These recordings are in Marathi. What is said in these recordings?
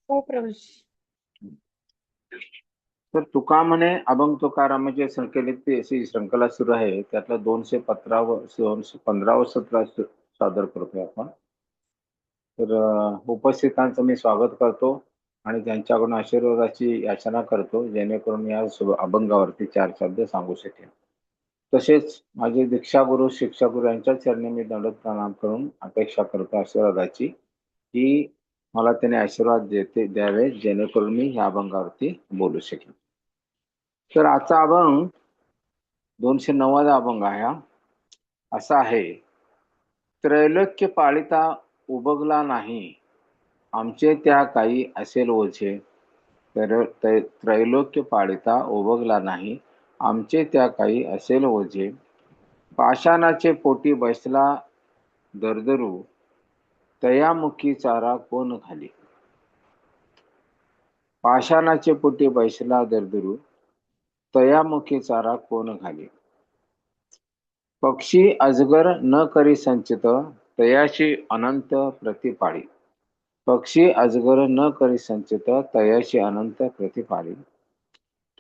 हो प्रवेश. तर तुका म्हणे अभंग तुकारामाची संकलित अशी श्रृंखला सुरू आहे. त्यातलं 215व सत्र सादर करतोय आपण. तर उपस्थितांचं मी स्वागत करतो आणि त्यांच्याकडून आशीर्वादाची याचना करतो, जेणेकरून या अभंगावरती 4 शब्द सांगू शकेन. तसेच माझे दीक्षागुरु शिक्षागुरु यांच्या चरणी मी दंडवत प्रणाम करून अपेक्षा करतो आशीर्वादाची, की मला त्याने आशीर्वाद द्यावे, जेणेकरून मी या अभंगावरती बोलू शकेन. तर आजचा अभंग 209वा अभंग आहे हा. असा आहे. त्रैलोक्य पाळिता उबगला नाही, आमचे त्या काही असेल ओझे. त्रैलोक्य पाळिता उबगला नाही, आमचे त्या काही असेल ओझे. पाषाणाचे पोटी बैसला दरदरू, तयामुखी चारा कोण घाली. पाषाणाचे पोटी बैसला दरदरू, तयामुखी चारा कोण घाली. पक्षी अजगर न करी संचित, तयाशी अनंत प्रतिपाळी. पक्षी अजगर न करी संचित, तयाशी अनंत प्रतिपाळी.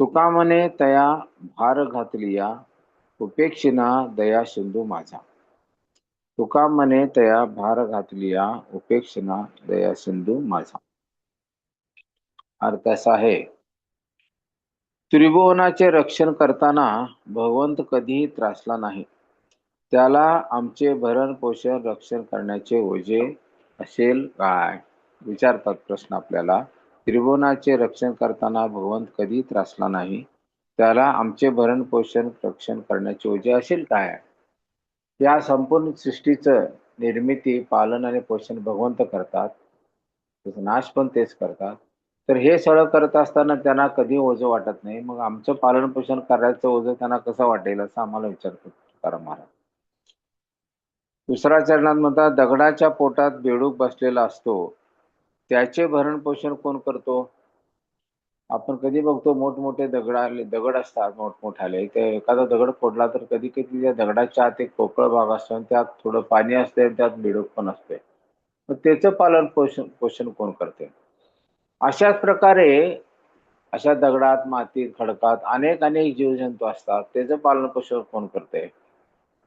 तुका म्हणे तया भार घातलिया, उपेक्षिना दया सिंधू माझा. तुका म्हणे तया भार घातलिया, उपेक्षिना दया सिंधू माझा. अर्थ असा आहे. त्रिभुवनाचे रक्षण करताना भगवंत कधीही त्रासला नाही. त्याला आमचे भरण पोषण रक्षण करण्याचे ओझे असेल काय? विचारतात प्रश्न आपल्याला. त्रिभुवनाचे रक्षण करताना भगवंत कधी त्रासला नाही, त्याला आमचे भरण पोषण रक्षण करण्याचे ओझे असेल काय? या संपूर्ण सृष्टीचं निर्मिती, पालन आणि पोषण भगवंत करतात, त्याचा नाश पण तेच करतात. तर हे सगळं करत असताना त्यांना कधी ओझं वाटत नाही, मग आमचं पालन पोषण करायचं ओझं त्यांना कसं वाटेल, असं आम्हाला विचारतो तुकाराम महाराज. दुसऱ्या चरणात म्हणतात, दगडाच्या पोटात बेडूक बसलेला असतो, त्याचे भरण पोषण कोण करतो? आपण कधी बघतो मोठमोठे दगड असतात मोठमोठाले, ते एखादा दगड फोडला तर कधी कधी त्या दगडाच्या आत एक पोकळ भाग असतो आणि त्यात थोडं पाणी असते आणि त्यात बेडूक पण असते. मग त्याचं पालन पोषण पोषण कोण करते? अशाच प्रकारे अशा दगडात, मातीत, खडकात अनेक अनेक जीवजंतू असतात, त्याचं पालन पोषण कोण करते?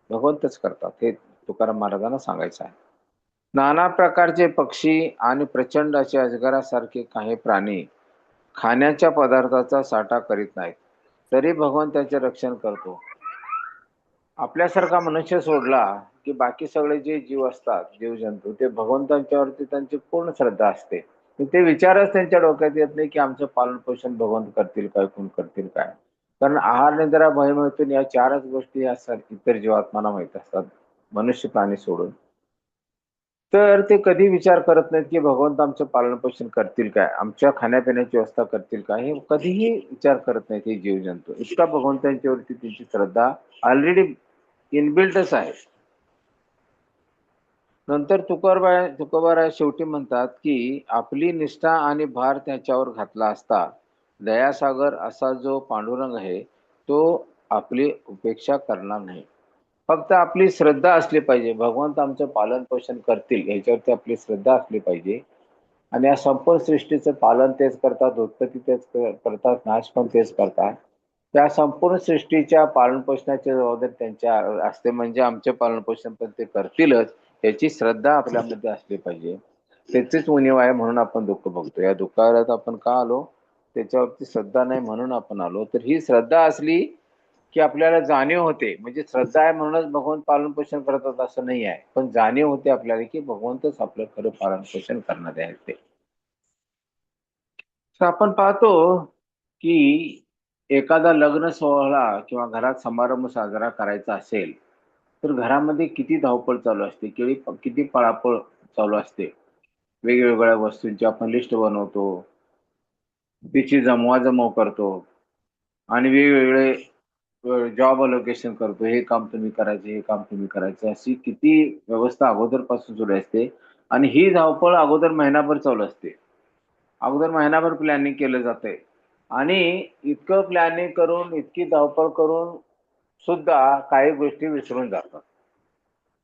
भगवंतच करतात, हे तुकाराम महाराजांना सांगायचं आहे. नाना प्रकारचे पक्षी आणि प्रचंड असे अजगरासारखे काही प्राणी खाण्याच्या पदार्थाचा साठा करीत नाहीत, तरी भगवान त्याचे रक्षण करतो. आपल्यासारखा मनुष्य सोडला की बाकी सगळे जे जीव असतात, जीवजंतू, ते भगवंतांच्यावरती त्यांची पूर्ण श्रद्धा असते. ते विचारच त्यांच्या डोक्यात येत नाही की आमचं पालन पोषण भगवंत करतील काय, कोण करतील काय. कारण आहार निद्रा भय मिळून या 4च गोष्टी या इतर जीवात्माला माहित असतात, मनुष्य प्राणी सोडून. तर ते कधी विचार करत नाहीत की भगवंत आमचं पालन पोषण करतील काय, आमच्या खाण्यापिण्याची व्यवस्था करतील काय, हे कधीही विचार करत नाहीत हे जीवजंतू. इतका भगवंतांच्यावरती त्यांची श्रद्धा ऑलरेडी इनबिल्टच आहे. नंतर तुकोबाराय शेवटी म्हणतात की आपली निष्ठा आणि भार त्याच्यावर घातला असता, दयासागर असा जो पांडुरंग आहे तो आपली उपेक्षा करणार नाही. फक्त आपली श्रद्धा असली पाहिजे, भगवंत आमचं पालन पोषण करतील ह्याच्यावरती आपली श्रद्धा असली पाहिजे. आणि या संपूर्ण सृष्टीचं पालन तेच करतात, उत्पत्ती तेच करतात, नाश पण तेच करतात. त्या संपूर्ण सृष्टीच्या पालन पोषणाची जबाबदारी त्यांच्या असते, म्हणजे आमचे पालन पोषण पण ते करतीलच याची श्रद्धा आपल्यामध्ये असली पाहिजे. त्याचीच उणीव आहे म्हणून आपण दुःख बघतो. या दुःखात आपण का आलो? त्याच्यावरती श्रद्धा नाही म्हणून आपण आलो. तर ही श्रद्धा असली की आपल्याला जाणीव होते, म्हणजे श्रद्धा आहे म्हणूनच भगवंत पालन पोषण करतात असं नाही आहे, पण जाणीव होते आपल्याला की भगवंतच आपलं खरं पालन पोषण करणारे आहेत ते. तर आपण पाहतो की एखादा लग्न सोहळा किंवा घरात समारंभ साजरा करायचा असेल तर घरामध्ये किती धावपळ चालू असते, किती पळापळ चालू असते. वेगवेगळ्या वस्तूंची आपण लिस्ट बनवतो, तिची जमवाजमव करतो आणि वेगवेगळे जॉब अलोकेशन करतो, हे काम तुम्ही करायचं, हे काम तुम्ही करायचं, अशी किती व्यवस्था अगोदरपासून सुरू असते. आणि ही धावपळ अगोदर महिनाभर चालू असते, अगोदर महिनाभर प्लॅनिंग केलं जातंय. आणि इतकं प्लॅनिंग करून, इतकी धावपळ करून सुद्धा काही गोष्टी विसरून जातात.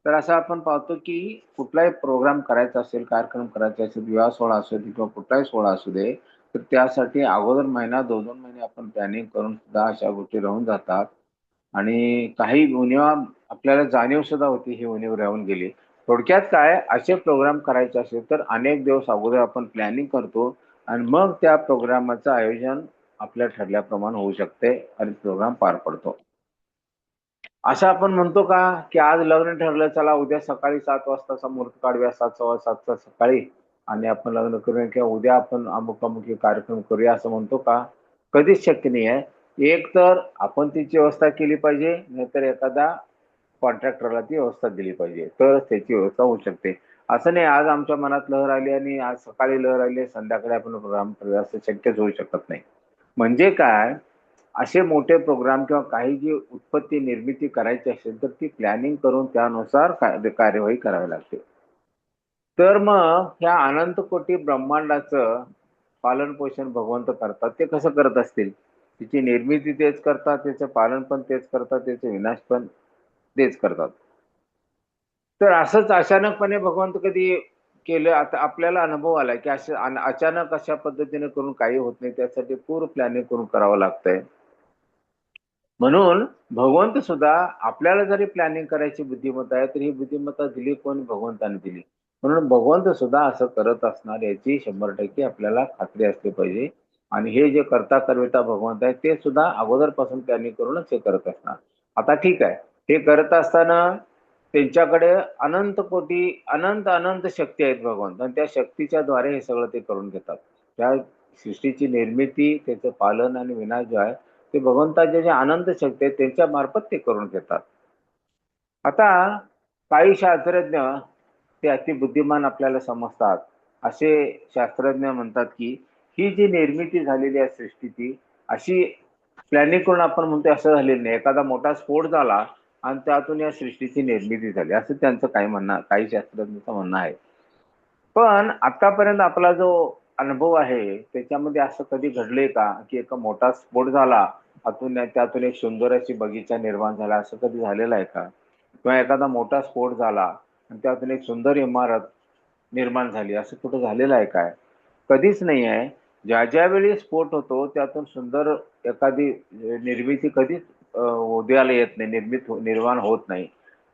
तर असं आपण पाहतो की कुठलाही प्रोग्राम करायचा असेल, कार्यक्रम करायचा असेल, विवाह सोहळा असू दे किंवा कुठलाही सोहळा असू दे, तर त्यासाठी अगोदर महिना 2-2 महिने आपण प्लॅनिंग करून सुद्धा अशा गोष्टी राहून जातात. आणि काही उणिवा आपल्याला जाणीव सुद्धा होती, ही उणीव राहून गेली. थोडक्यात काय, असे प्रोग्राम करायचे असेल तर अनेक दिवस अगोदर आपण प्लॅनिंग करतो आणि मग त्या प्रोग्रामाचं आयोजन आपल्या ठरल्याप्रमाणे होऊ शकते आणि प्रोग्राम पार पडतो. असं आपण म्हणतो का, की आज लग्न ठरलं, चला उद्या सकाळी 7 वाजताचा मुहूर्त काढूया, 7 सव्वा 7चा सकाळी आणि आपण लग्न करूया किंवा उद्या आपण अमुक-अमुक हे कार्यक्रम करूया असं म्हणतो का? कधीच शक्य नाही आहे. एक तर आपण त्याची व्यवस्था केली पाहिजे, नाहीतर एखादा कॉन्ट्रॅक्टरला ती व्यवस्था दिली पाहिजे. तरच त्याची व्यवस्था होऊ शकते. असं नाही आज आमच्या मनात लहर आली आणि आज सकाळी लहर आली, संध्याकाळी आपण प्रोग्राम करूया असं शक्यच होऊ शकत नाही. म्हणजे काय, असे मोठे प्रोग्राम किंवा काही जी उत्पत्ती निर्मिती करायची असेल तर ती प्लॅनिंग करून त्यानुसार कार्यवाही करावी लागते. तर मग ह्या अनंत कोटी ब्रह्मांडाचं पालन पोषण भगवंत करतात. ते कसं करत असतील? तिची निर्मिती तेच करतात, त्याचं पालन पण तेच करतात, त्याचे विनाश पण तेच करतात. तर असंच अचानकपणे भगवंत कधी केलं, आता आपल्याला अनुभव आलाय, की असं अचानक अशा पद्धतीने करून काही होत नाही. त्यासाठी पूर्व प्लॅनिंग करून करावं लागतंय. म्हणून भगवंत सुद्धा आपल्याला जरी प्लॅनिंग करायची बुद्धिमत्ता आहे, तर ही बुद्धिमत्ता दिली कोण? भगवंताने दिली. म्हणून भगवंत सुद्धा असं करत असणार याची 100% आपल्याला खात्री असली पाहिजे. आणि हे जे करता करविता भगवंत आहे, ते सुद्धा अगोदरपासून प्लॅनिंग करूनच हे करत असणार. आता ठीक आहे, हे करत असताना त्यांच्याकडे अनंत कोटी, अनंत अनंत शक्ती आहेत भगवंत आणि त्या शक्तीच्या द्वारे हे सगळं ते करून घेतात. त्या सृष्टीची निर्मिती, त्याचं पालन आणि विनाश जो आहे, ते भगवंताच्या ज्या अनंत शक्ती आहेत त्यांच्या मार्फत ते करून घेतात. आता काही शास्त्रज्ञ ते अतिबुद्धिमान आपल्याला समजतात. असे शास्त्रज्ञ म्हणतात, की ही जी निर्मिती झालेली आहे सृष्टीची, अशी प्लॅनिंग करून आपण म्हणतोय असं झालेलं नाही. एखादा मोठा स्फोट झाला आणि त्यातून या सृष्टीची निर्मिती झाली, असं त्यांचं काही म्हणणं, काही शास्त्रज्ञांचं म्हणणं आहे. पण आतापर्यंत आपला जो अनुभव आहे, त्याच्यामध्ये असं कधी घडलंय का, की एक मोठा स्फोट झाला, त्यातून एक सुंदर अशी बगीचा निर्माण झाला, असं कधी झालेलं आहे का? किंवा एखादा मोठा स्फोट झाला आणि त्यातून एक सुंदर इमारत निर्माण झाली, असं कुठं झालेलं आहे काय? कधीच नाही आहे. ज्या वेळी स्फोट होतो, त्यातून सुंदर एखादी निर्मिती कधीच उदयाला येत नाही, निर्माण होत नाही.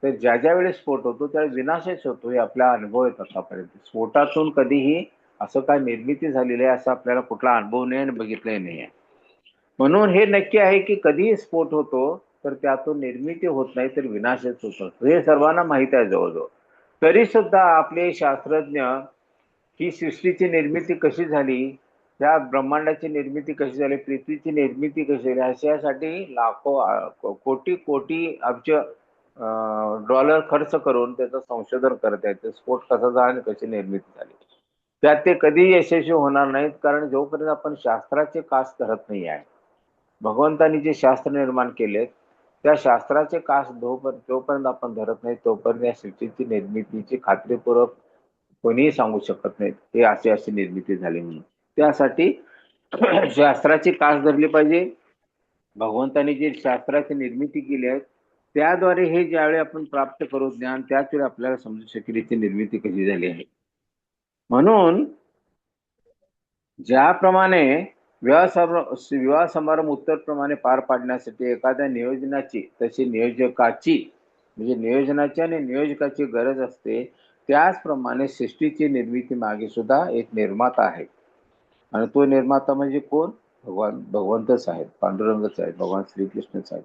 तर ज्या वेळेस स्फोट होतो, त्यावेळी विनाशच होतो, हे आपला अनुभव आहेत आतापर्यंत. स्फोटातून कधीही असं काय निर्मिती झालेली आहे, असा आपल्याला कुठला अनुभव नाही आणि बघितलंही नाही आहे. म्हणून हे नक्की आहे, की कधीही स्फोट होतो, तर त्यातून निर्मिती होत नाही, तर विनाशच होतो. हे सर्वांना माहीत आहे जवळ-जवळ. तरी सुद्धा आपले शास्त्रज्ञ ही सृष्टीची निर्मिती कशी झाली, त्या ब्रह्मांडाची निर्मिती कशी झाली, पृथ्वीची निर्मिती कशी झाली, अशासाठी लाखो कोटी-कोटी अब्ज डॉलर खर्च करून त्याचं संशोधन करत आहेत. स्फोट कसा झाला आणि कशी निर्मिती झाली. त्यात ते कधीही यशस्वी होणार नाहीत, कारण जोपर्यंत आपण शास्त्राचे कास धरत नाही आहे. भगवंतांनी जे शास्त्र निर्माण केलेत, त्या शास्त्राचे कास जोपर्यंत आपण धरत नाही, तोपर्यंत या सृष्टीची निर्मितीची खात्रीपूर्वक कोणीही सांगू शकत नाहीत, हे अशी-अशी निर्मिती झाली म्हणून. त्यासाठी शास्त्राची कास धरली पाहिजे. भगवंतांनी जी शास्त्राची निर्मिती केली आहे, त्याद्वारे हे ज्यावेळी आपण प्राप्त करू ज्ञान, त्याच वेळी आपल्याला समजू शकेल याची निर्मिती कशी झाली आहे. म्हणून ज्याप्रमाणे विवाह समारंभ उत्तरप्रमाणे पार पाडण्यासाठी एखाद्या नियोजनाची, तशी नियोजकाची, म्हणजे नियोजनाची आणि नियोजकाची गरज असते, त्याचप्रमाणे सृष्टीची निर्मिती मागे सुद्धा एक निर्माता आहे. आणि तो निर्माता म्हणजे कोण? भगवंतच आहेत, पांडुरंगच आहेत, भगवान श्रीकृष्णच आहेत.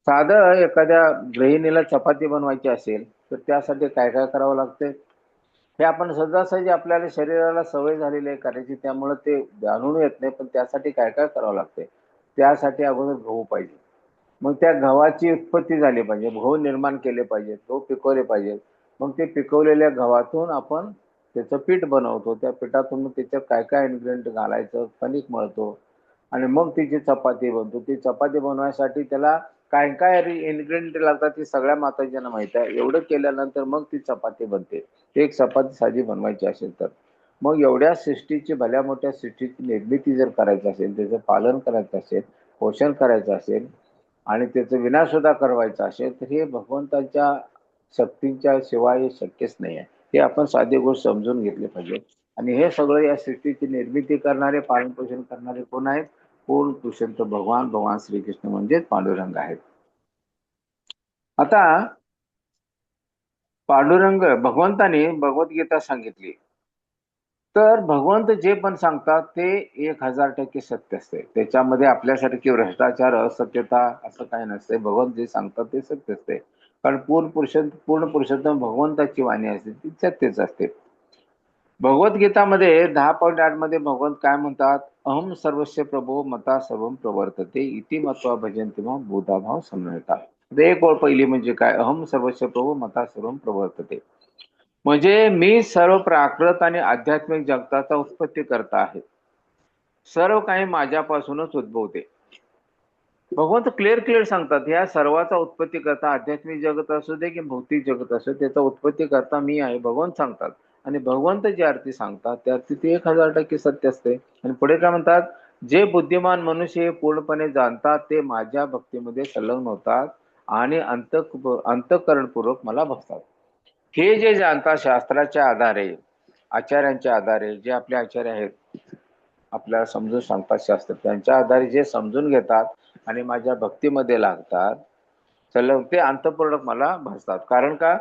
साधं एखाद्या गृहिणीला चपाती बनवायची असेल, तर त्यासाठी काय-काय करावं लागतंय? हे आपण सहजासहजी आपल्याला शरीराला सवय झालेली आहे करायची, त्यामुळे ते जाणून येत नाही. पण त्यासाठी काय-काय करावं लागतंय? त्यासाठी अगोदर गहू पाहिजे. मग त्या गव्हाची उत्पत्ती झाली पाहिजे, गहू निर्माण केले पाहिजेत, गहू पिकवले पाहिजेत. मग ते पिकवलेल्या गव्हातून आपण त्याचं पीठ बनवतो. त्या पिठातून मग त्याच्यात काय-काय इन्ग्रीडियंट घालायचं, कणिक मळतो आणि मग तिची चपाती बनतो. ती चपाती बनवायसाठी त्याला काय-काय इन्ग्रीडियंट लागतात ते सगळ्या माताजींना माहीत आहे. एवढं केल्यानंतर मग ती चपाती बनते. एक चपाती साधी बनवायची असेल तर. मग एवढ्या सृष्टीची, भल्या मोठ्या सृष्टीची निर्मिती जर करायची असेल, त्याचं पालन करायचं असेल, पोषण करायचं असेल आणि त्याचा विनाश सुद्धा करवायचा असेल, तर हे भगवंताच्या शक्तींच्या शिवाय हे शक्यच नाही आहे. हे आपण साधी गोष्ट समजून घेतली पाहिजे. आणि हे सगळं या सृष्टीची निर्मिती करणारे, पालनपोषण करणारे कोण आहेत? पूर्ण पुरुषोत्तम भगवान श्रीकृष्ण म्हणजेच पांडुरंग आहेत. आता पांडुरंग भगवंताने भगवद्गीता सांगितली, तर भगवंत जे पण सांगतात ते 1000% सत्य असते. त्याच्यामध्ये आपल्यासारखी भ्रष्टाचार, असत्यता असं काही नसते. भगवंत जे सांगतात ते सत्य असते. कारण पूर्ण पुरुषोत्तम भगवंताची वाणी असते, ती सत्यच असते. भगवद्गीतामध्ये 10.8 मध्ये भगवंत काय म्हणतात? अहम सर्वस्य प्रभो मता सर्वम प्रवर्तते इति मत्वा भजन्ति मां भूताभाव संहता. एक ओळ पहिली म्हणजे काय? अहम सर्वस्य प्रभो मता सर्वम प्रवर्तते. म्हणजे मी सर्व प्राकृत आणि आध्यात्मिक जगताचा उत्पत्ती करता आहे. सर्व काही माझ्यापासूनच उद्भवते. भगवंत क्लिअर सांगतात, ह्या सर्वाचा उत्पत्ती करता आध्यात्मिक जगत असू दे की भौतिक जगत असू दे, त्याचा उत्पत्ती करता मी आहे, भगवंत सांगतात. आणि भगवंत जे अर्थी सांगतात त्या अर्थी ते 1000% सत्य असते. आणि पुढे काय म्हणतात? जे बुद्धिमान मनुष्य हे पूर्णपणे जाणतात ते माझ्या भक्तीमध्ये संलग्न होतात आणि अंतःकरणपूर्वक मला भजतात. हे जे जाणतात शास्त्राच्या आधारे, आचार्यांच्या आधारे, जे आपले आचार्य आहेत आपल्याला समजून सांगतात शास्त्र, त्यांच्या आधारे जे समजून घेतात आणि माझ्या भक्तीमध्ये लागतात, सलग ते अंतःपूर्वक मला भजतात. कारण का?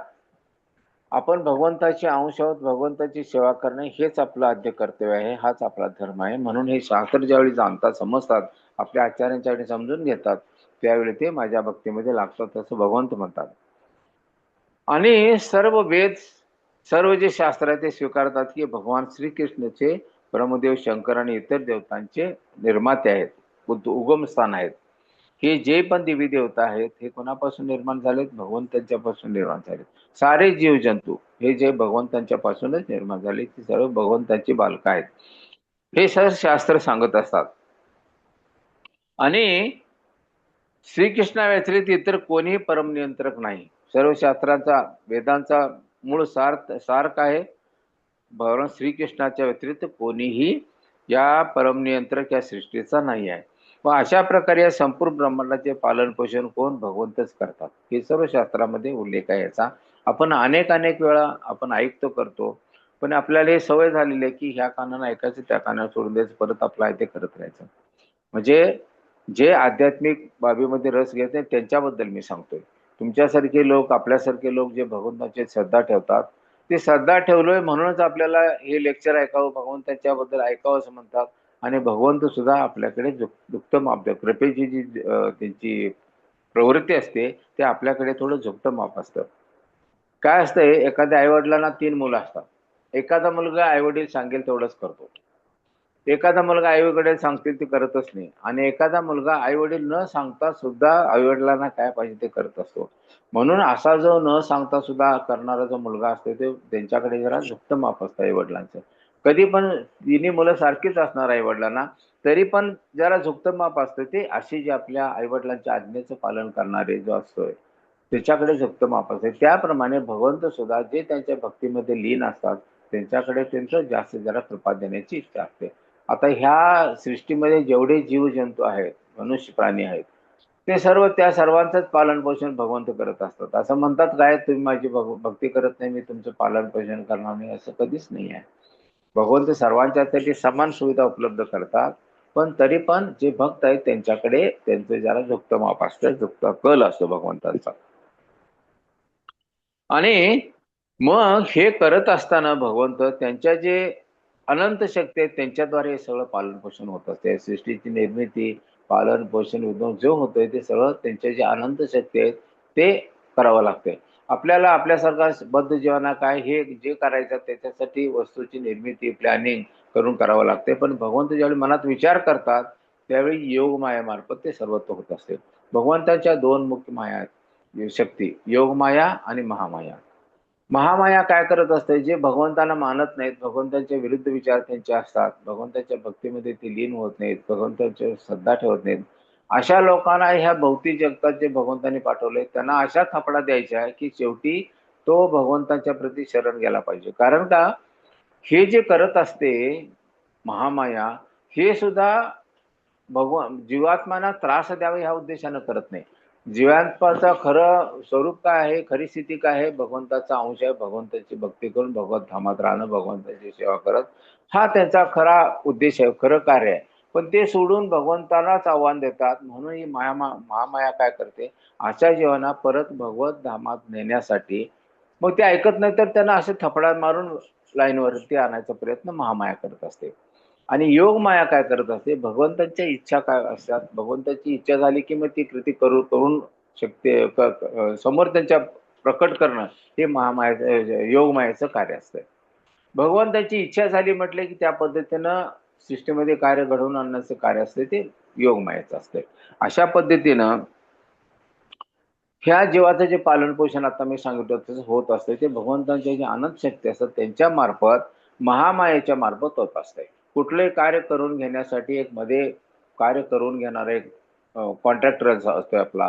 आपण भगवंताचे अंश आहोत. भगवंताची सेवा करणे हेच आपलं आद्य कर्तव्य आहे, हाच आपला धर्म आहे. म्हणून हे शास्त्र ज्यावेळी जाणतात, समजतात, आपल्या आचार्यांच्याकडे समजून घेतात, त्यावेळी ते माझ्या भक्तीमध्ये लागतात असं भगवंत म्हणतात. आणि सर्व वेद, सर्व जे शास्त्र आहे ते स्वीकारतात की भगवान श्रीकृष्णचे ब्रह्मदेव, शंकर आणि इतर देवतांचे निर्माते आहेत, उगमस्थान आहेत. हे जे पण देवी देवता आहेत हे कोणापासून निर्माण झालेत? भगवंतांच्यापासून निर्माण झालेत. सारे जीव जंतू हे जे भगवंतांच्या पासूनच निर्माण झाले, ती सर्व भगवंतांची बालकं आहेत, हे सर्व शास्त्र सांगत असतात. आणि श्रीकृष्णा व्यतिरिक्त इतर कोणीही परमनियंत्रक नाही. सर्व शास्त्रांचा, वेदांचा मूळ सार काय आहे? भगवान श्रीकृष्णाच्या व्यतिरिक्त कोणीही या परमनियंत्रक या सृष्टीचा नाही आहे. व अशा प्रकारे या संपूर्ण ब्रह्मांडाचे पालन पोषण कोण? भगवंतच करतात. हे सर्व शास्त्रामध्ये उल्लेख आहे याचा. आपण अनेक वेळा आपण ऐकतो, करतो, पण आपल्याला हे सवय झालेली आहे की ह्या कानानं ऐकायचं, त्या कानानं सोडून द्यायचं, परत आपलं आहे ते करत राहायचं. म्हणजे जे आध्यात्मिक बाबीमध्ये रस घेत नाही त्यांच्याबद्दल मी सांगतोय. तुमच्यासारखे लोक, आपल्यासारखे लोक जे भगवंताची श्रद्धा ठेवतात, ते श्रद्धा ठेवलोय म्हणूनच आपल्याला हे लेक्चर ऐकावं, भगवंताच्याबद्दल ऐकावं असं म्हणतात. आणि भगवंत सुद्धा आपल्याकडे झुकतं माप, कृपेची जी त्यांची प्रवृत्ती असते ते आपल्याकडे थोडं झुकतं माप असतं. काय असतंय, एखाद्या आईवडिलांना 3 मुलं असतात. एखादा मुलगा आईवडील सांगेल तेवढंच करतो. एखादा मुलगा आई-वडील सांगतील ते करतच नाही. आणि एखादा मुलगा आई-वडील न सांगता सुद्धा आई-वडिलांना काय पाहिजे ते करत असतो. म्हणून असा जो न सांगता सुद्धा करणारा जो मुलगा असतो ते त्यांच्याकडे जरा झुकतं माप असतं आई-वडिलांचं. कधी पण तिन्ही मुलं सारखीच असणार आई-वडिलांना, तरी पण जरा झुकतं माप असतं ते अशी जे आपल्या आई-वडिलांच्या आज्ञेचं पालन करणारे जो असतोय त्याच्याकडे झुकतं माप असते. त्याप्रमाणे भगवंत सुद्धा जे त्यांच्या भक्तीमध्ये लीन असतात त्यांच्याकडे त्यांचं जास्त जरा कृपा देण्याची इच्छा असते. आता ह्या सृष्टीमध्ये जेवढे जीवजंतू आहेत, मनुष्य प्राणी आहेत, ते सर्व त्या सर्वांचंच पालन पोषण भगवंत करत असतात. असं म्हणतात काय, तुम्ही माझी भक्ती करत नाही, मी तुमचं पालन पोषण करणार नाही, असं कधीच नाही आहे. भगवंत सर्वांच्यासाठी समान सुविधा उपलब्ध करतात, पण तरी पण जे भक्त आहेत त्यांच्याकडे त्यांचं जरा झुकतं माप असतं, झुकता कल असतो भगवंतांचा. आणि मग हे करत असताना भगवंत त्यांच्या जे अनंत शक्ती आहेत त्यांच्याद्वारे हे सगळं पालन पोषण होत असते. सृष्टीची निर्मिती, पालन पोषण, उद्भव जो होतोय ते सगळं त्यांच्या जे अनंत शक्ती आहेत ते करावं लागते. आपल्याला आपल्यासारखा बद्ध जीवाना काय हे जे करायचं त्याच्यासाठी वस्तूची निर्मिती, प्लॅनिंग करून करावं लागते. पण भगवंत ज्यावेळी मनात विचार करतात त्यावेळी योग मायामार्फत ते सर्वत्र होत असते. भगवंताच्या 2 मुख्य माया आहेत शक्ती, योगमाया आणि महामाया. महामाया काय करत असते? जे भगवंतांना मानत नाहीत, भगवंतांच्या विरुद्ध विचार त्यांचे असतात, भगवंताच्या भक्तीमध्ये ते लीन होत नाहीत, भगवंताची श्रद्धा ठेवत नाहीत, अशा लोकांना ह्या भौतिक जगतात जे भगवंतांनी पाठवले त्यांना अशा थापडा द्यायच्या की शेवटी तो भगवंताच्या प्रती शरण गेला पाहिजे. कारण का? हे जे करत असते महामाया, हे सुद्धा जीवात्म्यांना त्रास द्यावा ह्या उद्देशानं करत नाही. जीवात्माचं खरं स्वरूप काय आहे, खरी स्थिती काय आहे, भगवंताचा अंश आहे, भगवंताची भक्ती करून भगवत धामात राहणं, भगवंताची सेवा करत, हा त्यांचा खरा उद्देश आहे, खरं कार्य आहे. पण ते सोडून भगवंतालाच आव्हान देतात. म्हणून ही महामाया काय करते, अशा जीवांना परत भगवत धामात नेण्यासाठी, मग ते ऐकत नाही तर त्यांना असे थपडा मारून लाईनवरती आणायचा प्रयत्न महामाया करत असते. आणि योग माया काय करत असते, भगवंताच्या इच्छा काय असतात, भगवंताची इच्छा झाली की मग ती कृती करून शकते, समोर त्यांच्या प्रकट करणं, हे महामाया योग मायाचं कार्य असतं. भगवंताची इच्छा झाली म्हटले की त्या पद्धतीनं सृष्टीमध्ये कार्य घडवून आणण्याचं कार्य असते, ते योग मायाचं असते. अशा पद्धतीनं ह्या जीवाचं जे पालन पोषण आता मी सांगितलं तसं होत असते, ते भगवंतांच्या जे अनंत शक्ती असतात त्यांच्या मार्फत, महामायेच्या मार्फत होत असते. कुठलंही कार्य करून घेण्यासाठी एक मध्ये कार्य करून घेणारा एक कॉन्ट्रॅक्टर असतो आपला,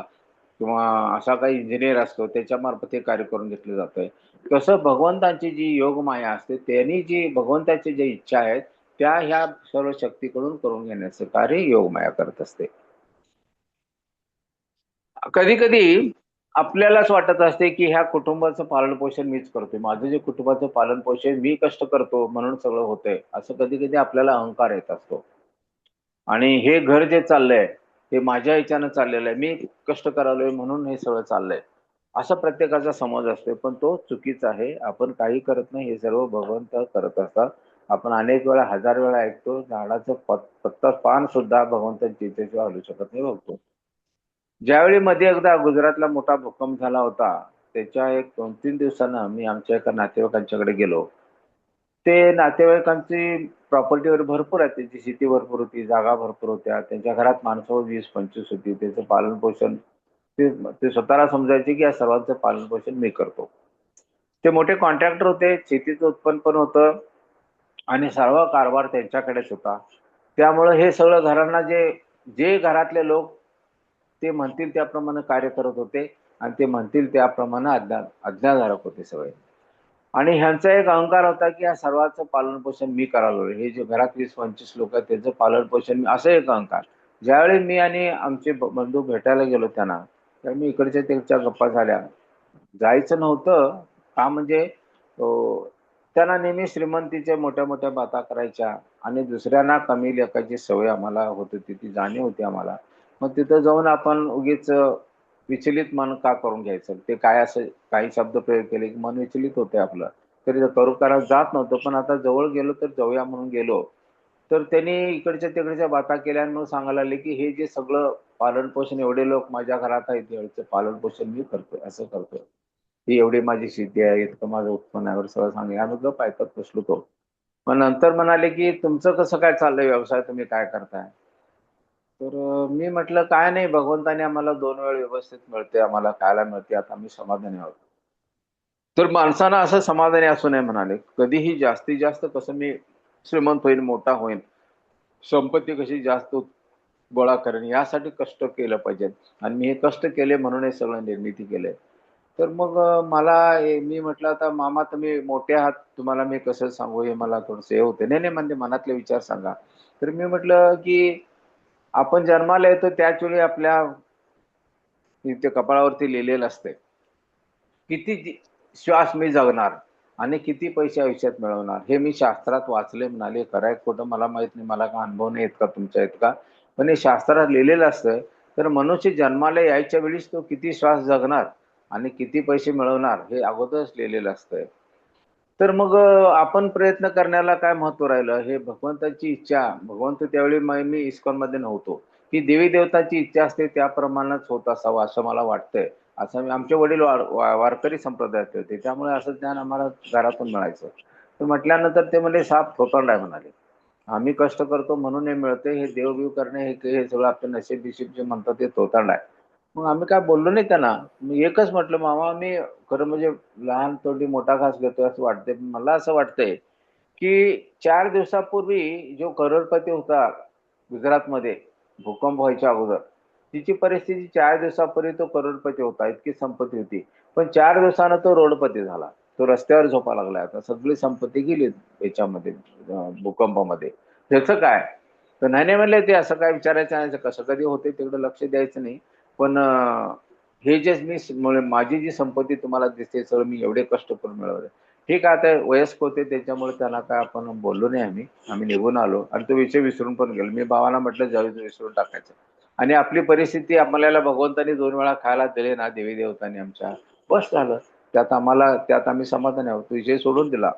किंवा असा काही इंजिनियर असतो, त्याच्या मार्फत हे कार्य करून घेतलं जातंय. तसं भगवंतांची जी योग माया असते, त्यांनी जी भगवंताची जी इच्छा आहेत, त्या ह्या सर्व शक्तीकडून करून घेण्याचं कार्य योग माया करत असते. कधी कधी आपल्यालाच वाटत असते की ह्या कुटुंबाचं पालन पोषण मीच करतोय, माझं जे कुटुंबाचं पालन पोषण मी कष्ट करतो म्हणून सगळं होतंय, असं कधी कधी आपल्याला अहंकार येत असतो. आणि हे घर जे चाललंय, हे माझ्या ह्याच्यानं चाललेलं आहे, मी कष्ट करालोय म्हणून हे सगळं चाललंय, असा प्रत्येकाचा समज असतो. पण तो चुकीचा आहे. आपण काही करत नाही, हे सर्व भगवंत करत असतात. आपण अनेक वेळा, हजार वेळा ऐकतो, झाडाचं पत्ता पान सुद्धा भगवंताची इच्छेशिवाय हलू शकत नाही बघतो. ज्यावेळी मध्ये एकदा गुजरातला मोठा भूकंप झाला होता, त्याच्या एक 2-3 दिवसानं मी आमच्या एका नातेवाईकांच्याकडे गेलो. ते नातेवाईकांची प्रॉपर्टीवर भरपूर आहे, त्यांची शेती भरपूर होती, जागा भरपूर होत्या. त्यांच्या घरात माणसं 20-25 होती. त्याचं पालन-पोषण ते ते स्वतःला समजायचे, की या सर्वांचं पालन-पोषण मी करतो. ते मोठे कॉन्ट्रॅक्टर होते, शेतीचं उत्पन्न पण होतं आणि सर्व कारभार त्यांच्याकडेच होता. त्यामुळं हे सगळं घरांना जे जे घरातले लोक ते म्हणतील त्याप्रमाणे कार्य करत होते आणि ते म्हणतील त्याप्रमाणे आज्ञाधारक होते सगळे. आणि ह्यांचा एक अहंकार होता की या सर्वांचं पालन-पोषण मी करायलोय. हे जे घरात 20-25 लोकं आहेत त्याचं पालन-पोषण मी, असं एक अहंकार. ज्यावेळी मी आणि आमचे बंधू भेटायला गेलो त्यांना, तर मी इकडच्या तिकडच्या गप्पा झाल्या. जायचं नव्हतं का म्हणजे त्यांना नेहमी श्रीमंतीच्या मोठ्या-मोठ्या बाता करायच्या आणि दुसऱ्यांना कमी लेखाची सवय आम्हाला होत होती, ती जाणीव होती आम्हाला. मग तिथं जाऊन आपण उगीच विचलित मन का करून घ्यायचं? ते काय असं काही शब्दप्रयोग केले की मन विचलित होतंय आपलं. तरी करू करायला जात नव्हतं. पण आता जवळ गेलो तर जाऊया म्हणून गेलो. तर त्यांनी इकडच्या तिकडच्या बाता केल्या आणि मग सांगायला लागले की हे जे सगळं पालन-पोषण, एवढे लोक माझ्या घरात आहेत, याचं पालन-पोषण मी करतोय, असं करतोय. ही एवढी माझी शेती आहे, इतकं माझं उत्पन्न आहे वगैरे सगळं सांगितलं. आम्ही गप्प ऐकत बसलो होतो. मग नंतर म्हणाले की तुमचं कसं काय चाललंय व्यवसाय, तुम्ही काय करताय? तर मी म्हटलं काय नाही, भगवंताने आम्हाला 2 वेळ व्यवस्थित मिळते, आम्हाला खायला मिळते, आता आम्ही समाधानी आहोत. तर माणसानं असं समाधानी असू नये म्हणाले. कधीही जास्तीत जास्त कसं मी श्रीमंत होईन, मोठा होईन, संपत्ती कशी जास्त गोळा करेन, यासाठी कष्ट केलं पाहिजेत. आणि मी हे कष्ट केले म्हणून हे सगळं निर्मिती केलंय. तर मग मी म्हटलं आता मामा तुम्ही मोठे आहात, तुम्हाला मी कसं सांगू हे मला थोडंसं हे होते. नाही, नाही म्हणजे मनातले विचार सांगा. तर मी म्हटलं की आपण जन्माला येतो त्याच वेळी आपल्या इथे कपाळावरती लिहिलेलं असतंय. किती श्वास मी जगणार आणि किती पैसे आयुष्यात मिळवणार, हे मी शास्त्रात वाचले म्हणाले. खरं आहे खोटं मला माहित नाही, मला काय अनुभव नाही का तुमच्या इतका, पण हे शास्त्रात लिहिलेलं असतं. तर मनुष्य जन्माला यायच्या वेळीच तो किती श्वास जगणार आणि किती पैसे मिळवणार हे अगोदरच लिहिलेलं असतंय. तर मग आपण प्रयत्न करण्याला काय महत्व राहिलं, हे भगवंताची इच्छा. भगवंत त्यावेळी मी इस्कॉनमध्ये नव्हतो, की देवी देवताची इच्छा असते त्याप्रमाणेच होत असावं असं मला वाटतंय. असं आमचे वडील वारकरी संप्रदायातले होते, त्यामुळे असं ज्ञान आम्हाला घरातून मिळायचं. तर म्हटल्यानंतर ते म्हणजे साप थोतांड आहे म्हणाले. आम्ही कष्ट करतो म्हणून हे मिळते, हे देवबिव करणे, हे सगळं आपलं नशीब-बिशीब जे म्हणतात ते थोतांड आहे. मग आम्ही काय बोललो नाही त्यांना. मी एकच म्हटलं, "मामा मी खरं म्हणजे लहान तोंडी मोठा घास घेतोय असं वाटतंय. मला असं वाटतंय, की 4 दिवसापूर्वी जो करोडपती होता गुजरातमध्ये भूकंप व्हायच्या अगोदर, तिची परिस्थिती 4 दिवसापूर्वी तो करोडपती होता, इतकी संपत्ती होती. पण 4 दिवसानं तो रोडपती झाला. तो रस्त्यावर झोपायला लागलाय आता. सगळी संपत्ती गेली याच्यामध्ये, भूकंपामध्ये. त्याचं काय?" तर नाही, नाही म्हणले, "ते असं काय विचारायचं नाही. कसं कधी होते तिकडे लक्ष द्यायचं नाही. पण हे जे माझी जी संपत्ती तुम्हाला दिसते सगळं मी एवढे कष्ट करून मिळवलं. ठीक आहे, आता वयस्क होते त्याच्यामुळे त्याला काय आपण बोललो नाही. आम्ही निघून आलो आणि तो विषय विसरून पण गेलो. मी भावाला म्हटलं जाऊ दे, विसरून टाकायचं. आणि आपली परिस्थिती आपल्याला भगवंतानी 2 वेळा खायला दिले ना देवी देवतांनी आमच्या, बस झालं. त्यात आम्ही समाधानी आहोत. विषय सोडून दिला.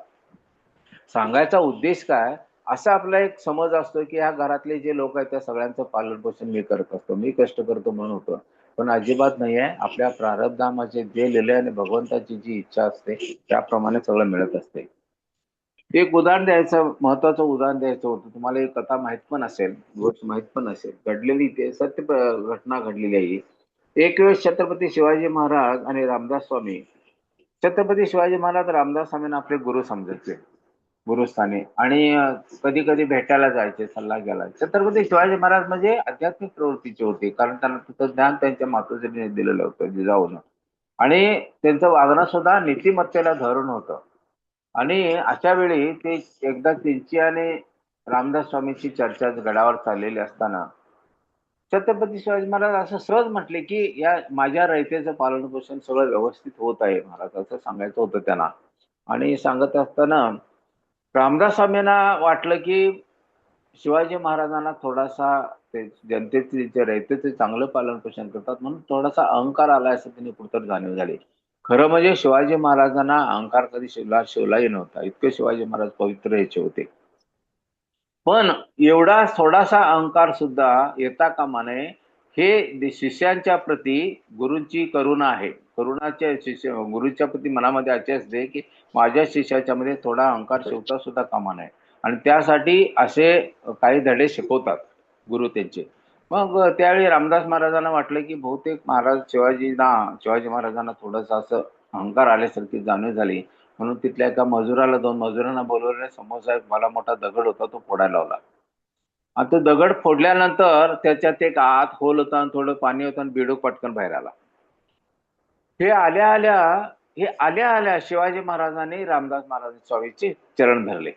सांगायचा उद्देश काय, असा आपला एक समज असतो की ह्या घरातले जे लोक आहेत त्या सगळ्यांचं पालन पोषण मी करत असतो, मी कष्ट करतो म्हणून होतं. पण अजिबात नाही आहे. आपल्या प्रारब्धामध्ये जे लिहिलंय आणि भगवंताची जी इच्छा असते त्याप्रमाणे सगळं मिळत असते. एक उदाहरण द्यायचं, महत्वाचं उदाहरण द्यायचं होतं. तुम्हाला एक कथा माहित पण असेल, गोष्ट माहित पण असेल, घडलेली ते सत्य घटना घडलेली आहे. एक वेळेस छत्रपती शिवाजी महाराज आणि रामदास स्वामी, छत्रपती शिवाजी महाराज रामदास स्वामींना आपले गुरु समजायचे, गुरुस्थानी. आणि कधी कधी भेटायला जायचे, सल्ला घ्यायला. छत्रपती शिवाजी महाराज म्हणजे आध्यात्मिक प्रवृत्तीचे होते, कारण त्यांना तिथं ज्ञान त्यांच्या मातोश्रीने दिलेलं होतं जिजाऊनं. आणि त्यांचं वागणं सुद्धा नीतिमत्तेला धरून होतं. आणि अशा वेळी ते एकदा त्यांची आणि रामदास स्वामींची चर्चा गडावर चाललेली असताना छत्रपती शिवाजी महाराज असं सहज म्हटले की या माझ्या रयतेचं पालन पोषण सगळं व्यवस्थित होत आहे महाराज, असं सांगायचं होतं त्यांना. आणि सांगत असताना रामदास स्वामींना वाटलं की शिवाजी महाराजांना थोडासा ते जनतेचे जे रयतेचे चांगलं पालन पोषण करतात म्हणून थोडासा अहंकार आलाय असं त्यांनी कुठतर जाणीव झाली. खरं म्हणजे शिवाजी महाराजांना अहंकार कधी शिवलाही नव्हता. इतके शिवाजी महाराज पवित्र याचे होते. पण एवढा थोडासा अहंकार सुद्धा येता कामा नये. हे शिष्यांच्या प्रती गुरूंची करुणा आहे. करुणाच्या गुरुच्या प्रती मनामध्ये असे असते की माझ्या शिष्याच्या मध्ये थोडा अहंकार शिवता सुद्धा कामा नये. आणि त्यासाठी असे काही धडे शिकवतात गुरु त्यांचे. मग त्यावेळी रामदास महाराजांना वाटलं की बहुतेक शिवाजी महाराजांना थोडंसं असं अहंकार आल्यासारखी जाणीव झाली. म्हणून तिथल्या एका मजुराला, 2 मजुरांना बोलवले. समोरचा एक भला मोठा दगड होता, तो फोडायला लावला. आणि तो दगड फोडल्यानंतर त्याच्यात एक आत खोल होता आणि थोडं पाणी होतं आणि बेडूक पटकन बाहेर आला. हे आल्या आल्या शिवाजी महाराजांनी रामदास महाराज स्वामीचे चरण धरले.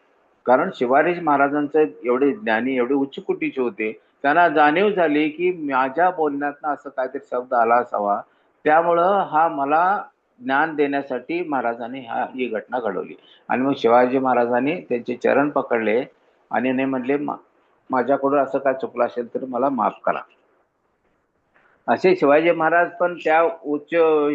कारण शिवाजी महाराजांचे एवढे ज्ञानी, एवढे उच्च कोटीचे होते. त्यांना जाणीव झाली की माझ्या बोलण्यातनं असं काहीतरी शब्द आला असावा, त्यामुळं हा मला ज्ञान देण्यासाठी महाराजांनी ही घटना घडवली. आणि मग शिवाजी महाराजांनी त्यांचे चरण पकडले आणि नाही म्हणले माझ्याकडून असं काय चुकलं असेल तर मला माफ करा. असे शिवाजी महाराज पण त्या उच्च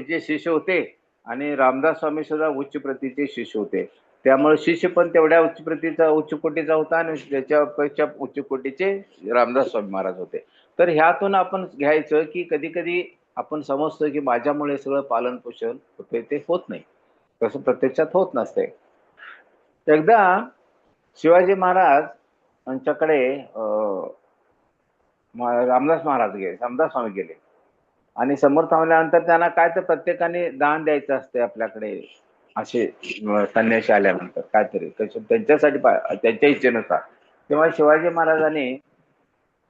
जे शिष्य होते आणि रामदास स्वामी सुद्धा उच्च प्रतीचे शिष्य होते. त्यामुळे शिष्य पण तेवढ्या उच्च कोटीचा होता आणि त्याच्यापेक्षा उच्च कोटीचे रामदास स्वामी महाराज होते. तर ह्यातून आपण घ्यायचं की कधी कधी आपण समजतो की माझ्यामुळे सगळं पालन पोषण होते, ते होत नाही. तसं प्रत्यक्षात होत नसते. एकदा शिवाजी महाराज यांच्याकडे रामदास स्वामी गेले. आणि समोर थांबल्यानंतर त्यांना काय तर प्रत्येकाने दान द्यायचं असते आपल्याकडे. असे संन्याशी आल्यानंतर काहीतरी त्यांच्यासाठी त्यांच्या इच्छेनुसार. तेव्हा शिवाजी महाराजांनी